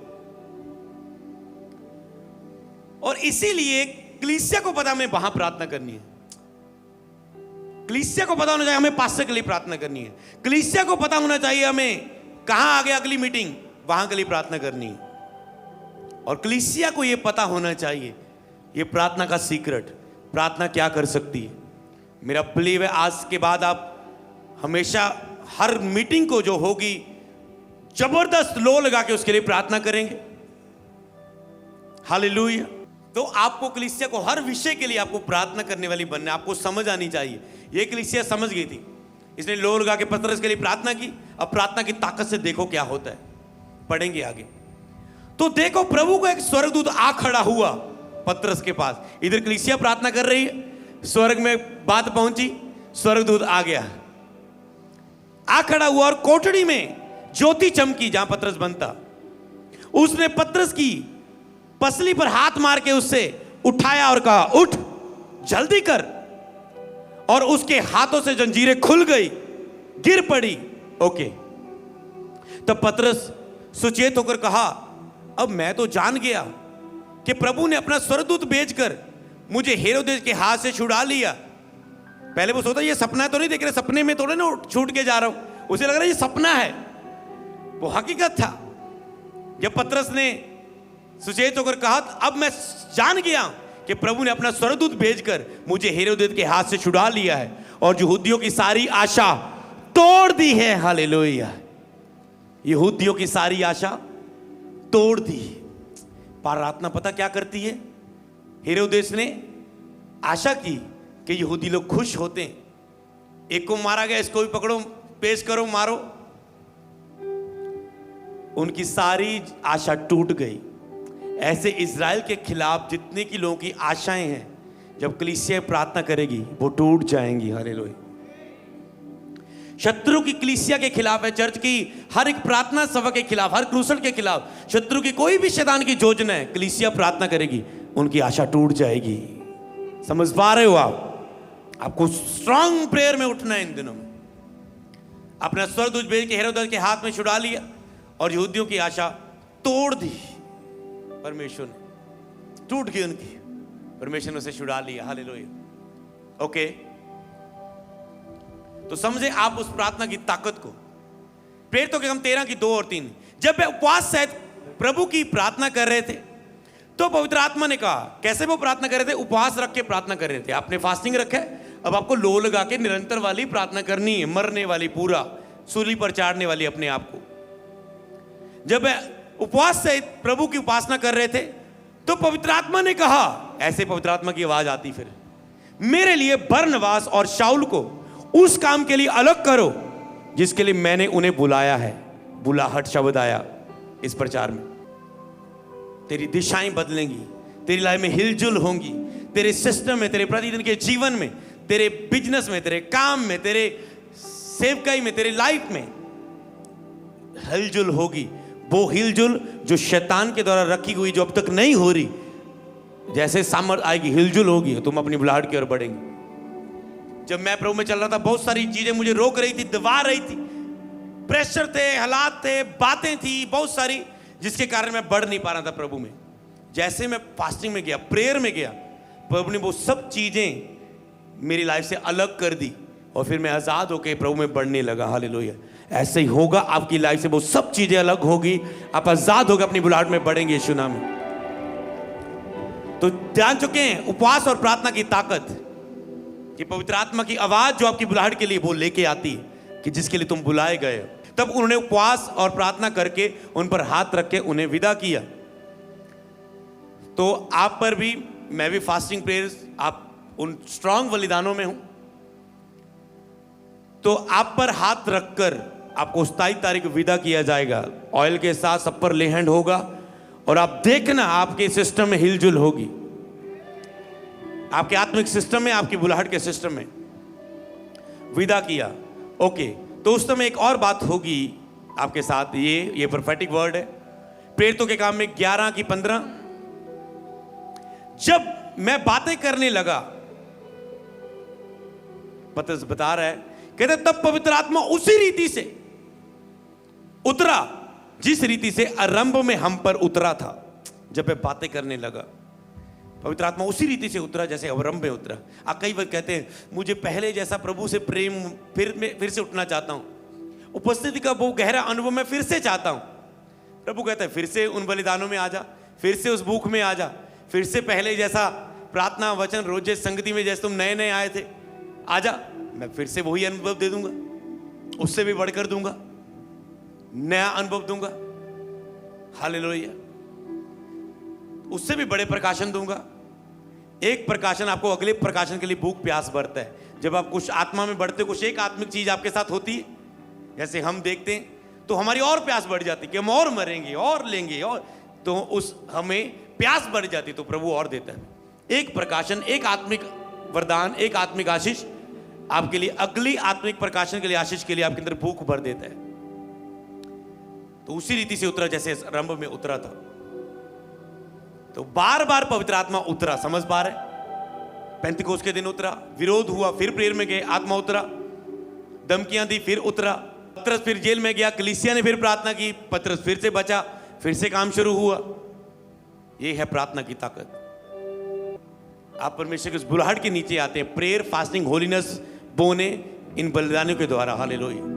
और इसीलिए कलीसिया को पता हमें वहां प्रार्थना करनी है। कलीसिया को पता होना चाहिए हमें पास्टर के लिए प्रार्थना करनी है। कलीसिया को पता होना चाहिए हमें कहां आ गया अगली मीटिंग, वहां के लिए प्रार्थना करनी है। और कलीसिया को यह पता होना चाहिए ये प्रार्थना का सीक्रेट, प्रार्थना क्या कर सकती है। मेरा बिलीव है आज के बाद आप हमेशा हर मीटिंग को जो होगी जबरदस्त लो लगा के उसके लिए प्रार्थना करेंगे। हालेलुया। तो आपको कलीसिया को हर विषय के लिए आपको प्रार्थना करने वाली बनना, आपको समझ आनी चाहिए। ये कलीसिया समझ गई थी, इसने लो लगा के पतरस के लिए प्रार्थना की। अब प्रार्थना की ताकत से देखो क्या होता है, पढ़ेंगे आगे। तो देखो प्रभु को एक स्वर्गदूत आ खड़ा हुआ पतरस के पास। इधर कलीसिया प्रार्थना कर रही है, स्वर्ग में बात पहुंची, स्वर्गदूत आ गया, आ खड़ा हुआ, और कोठड़ी में ज्योति चमकी जहां पतरस बनता। उसने पतरस की पसली पर हाथ मार के उससे उठाया और कहा, उठ जल्दी कर। और उसके हाथों से जंजीरें खुल गई, गिर पड़ी। ओके, तब पतरस सुचेत होकर कहा, अब मैं तो जान गया कि प्रभु ने अपना स्वर्गदूत भेजकर मुझे हेरोदेस के हाथ से छुड़ा लिया। पहले वो सोचा ये सपना तो नहीं देख रहे, सपने में थोड़े ना छूट के जा रहा हूं, उसे लग रहा है ये सपना है। वो हकीकत था। जब पतरस ने सुचेत होकर कहा, अब मैं जान गया कि प्रभु ने अपना स्वर्गदूत भेजकर मुझे हेरोदेस के हाथ से छुड़ा लिया है और यहूदियों की सारी आशा तोड़ दी है। हालेलुया। यहूदियों की सारी आशा तोड़ दी। प्रार्थना पता क्या करती है? हेरोदेस ने आशा की कि यहूदी लोग खुश होते हैं, एक को मारा गया, इसको भी पकड़ो, पेश करो, मारो। उनकी सारी आशा टूट गई। ऐसे इजराइल के खिलाफ जितने की लोगों की आशाएं हैं, जब कलीसिया प्रार्थना करेगी वो टूट जाएंगी। हालेलुया। शत्रु की कलीसिया के खिलाफ है, चर्च की हर एक प्रार्थना सभा के खिलाफ, हर क्रूसल के खिलाफ, शत्रु की कोई भी शैतान की योजना है, कलीसिया प्रार्थना करेगी, उनकी आशा टूट जाएगी। समझ पा रहे हो आप? आपको स्ट्रांग प्रेयर में उठना है इन दिनों में। अपना स्वर्गदूत भेज के हेरोदेस के हाथ में छुड़ा लिया और यहूदियों की आशा तोड़ दी। परमेश्वर ने टूट गई उनकी, परमेश्वर ने उसे छुड़ा लिया। हालेलुया। ओके, तो समझे आप उस प्रार्थना की ताकत को। प्रेरितों के काम 13 की 2 और 3, जब वे उपवास सहित प्रभु की प्रार्थना कर रहे थे तो पवित्र आत्मा ने कहा, कैसे वो प्रार्थना कर रहे थे? उपवास रख के प्रार्थना कर रहे थे। आपने फास्टिंग रखा है, अब आपको लो लगा के निरंतर वाली प्रार्थना करनी है, मरने वाली, पूरा सूली पर चाड़ने वाली अपने आप को। जब उपवास से प्रभु की उपासना कर रहे थे तो पवित्र आत्मा ने कहा, ऐसे पवित्र आत्मा की आवाज आती फिर, मेरे लिए बरनबास और शाऊल को उस काम के लिए अलग करो जिसके लिए मैंने उन्हें बुलाया है। बुलाहट शब्द आया इस प्रचार में। तेरी दिशाएं बदलेंगी, तेरी लाइफ में हिलजुल होंगी, तेरे सिस्टम में, तेरे प्रतिदिन के जीवन में, तेरे बिजनेस में, तेरे काम में, तेरे सेवकाई में, तेरे लाइफ में हिलजुल होगी। वो हिलजुल जो शैतान के द्वारा रखी हुई, जो अब तक नहीं हो रही, जैसे सामर्थ आएगी हिलजुल होगी, तुम अपनी बुलाहट की ओर बढ़ेंगे। जब मैं प्रभु में चल रहा था, बहुत सारी चीजें मुझे रोक रही थी, दबा रही थी, प्रेशर थे, हालात थे, बातें थी बहुत सारी, जिसके कारण मैं बढ़ नहीं पा रहा था प्रभु में। जैसे मैं फास्टिंग में गया, प्रेयर में गया, प्रभु ने वो सब चीजें मेरी लाइफ से अलग कर दी और फिर मैं आजाद होकर प्रभु में बढ़ने लगा। हालेलुया। ऐसे ही होगा आपकी लाइफ से, वो सब चीजें अलग होगी, आप आजाद होकर अपनी बुलाहट में बढ़ेंगे यीशु नाम में। तो जान चुके हैं उपवास और प्रार्थना की ताकत, कि पवित्र आत्मा की आवाज जो आपकी बुलाहट के लिए वो लेके आती है कि जिसके लिए तुम बुलाए गए हो। तब उन्होंने उपवास और प्रार्थना करके उन पर हाथ रख के उन्हें विदा किया। तो आप पर भी, मैं भी फास्टिंग प्रेयर्स, आप उन स्ट्रांग बलिदानों में हूं, तो आप पर हाथ रखकर आपको 27 तारीख विदा किया जाएगा। ऑयल के साथ सब पर ले हैंड होगा और आप देखना आपके सिस्टम में हिलजुल होगी, आपके आत्मिक सिस्टम में, आपकी बुलाहट के सिस्टम में विदा किया। ओके, तो उस समय एक और बात होगी आपके साथ, ये प्रोफेटिक वर्ड है। प्रेरितों के काम में 11:15, जब मैं बातें करने लगा, पतरस बता रहा है, कहते तब पवित्र आत्मा उसी रीति से उतरा जिस रीति से आरंभ में हम पर उतरा था। जब मैं बातें करने लगा, पवित्र आत्मा उसी रीति से उतरा जैसे आरंभ में उतरा। आप कई बार कहते हैं मुझे पहले जैसा प्रभु से प्रेम फिर से उठना चाहता हूं, उपस्थिति का वो गहरा अनुभव मैं फिर से चाहता हूं। प्रभु कहता है फिर से उन बलिदानों में आ जा, फिर से उस भूख में आ जा, फिर से पहले जैसा प्रार्थना वचन रोजे संगति में जैसे तुम नए नए आए थे आ जा, मैं फिर से वही अनुभव दे दूंगा, उससे भी बढ़कर दूंगा, नया अनुभव दूंगा। हालेलुया, उससे भी बड़े प्रकाशन दूंगा। एक प्रकाशन आपको अगले प्रकाशन के लिए भूख प्यास बढ़ता है। जब आप कुछ आत्मा में बढ़ते, कुछ एक आत्मिक चीज आपके साथ होती है, जैसे हम देखते हैं, तो हमारी और प्यास बढ़ जाती है कि हम और मरेंगे और लेंगे, और तो उस हमें प्यास बढ़ जाती, तो प्रभु और देता है। एक प्रकाशन, एक आत्मिक वरदान, एक आत्मिक आशीष आपके लिए अगली आत्मिक प्रकाशन के लिए, आशीष के लिए आपके अंदर भूख भर देता है। तो उसी रीति से उतरा जैसे आरंभ में उतरा था। तो बार बार पवित्र आत्मा उतरा, समझ पा रहे? पेंतिकोस्त के दिन उतरा, विरोध हुआ, फिर प्रेयर में गए, आत्मा उतरा, धमकियां दी, फिर उतरा। पतरस फिर जेल में गया, कलीसिया ने फिर प्रार्थना की, पतरस फिर से बचा, फिर से काम शुरू हुआ। यह है प्रार्थना की ताकत। आप परमेश्वर के उस बुलाहट के नीचे आते हैं, प्रेयर, फास्टिंग, होलीनेस बोने इन बलिदानों के द्वारा। हालेलुया।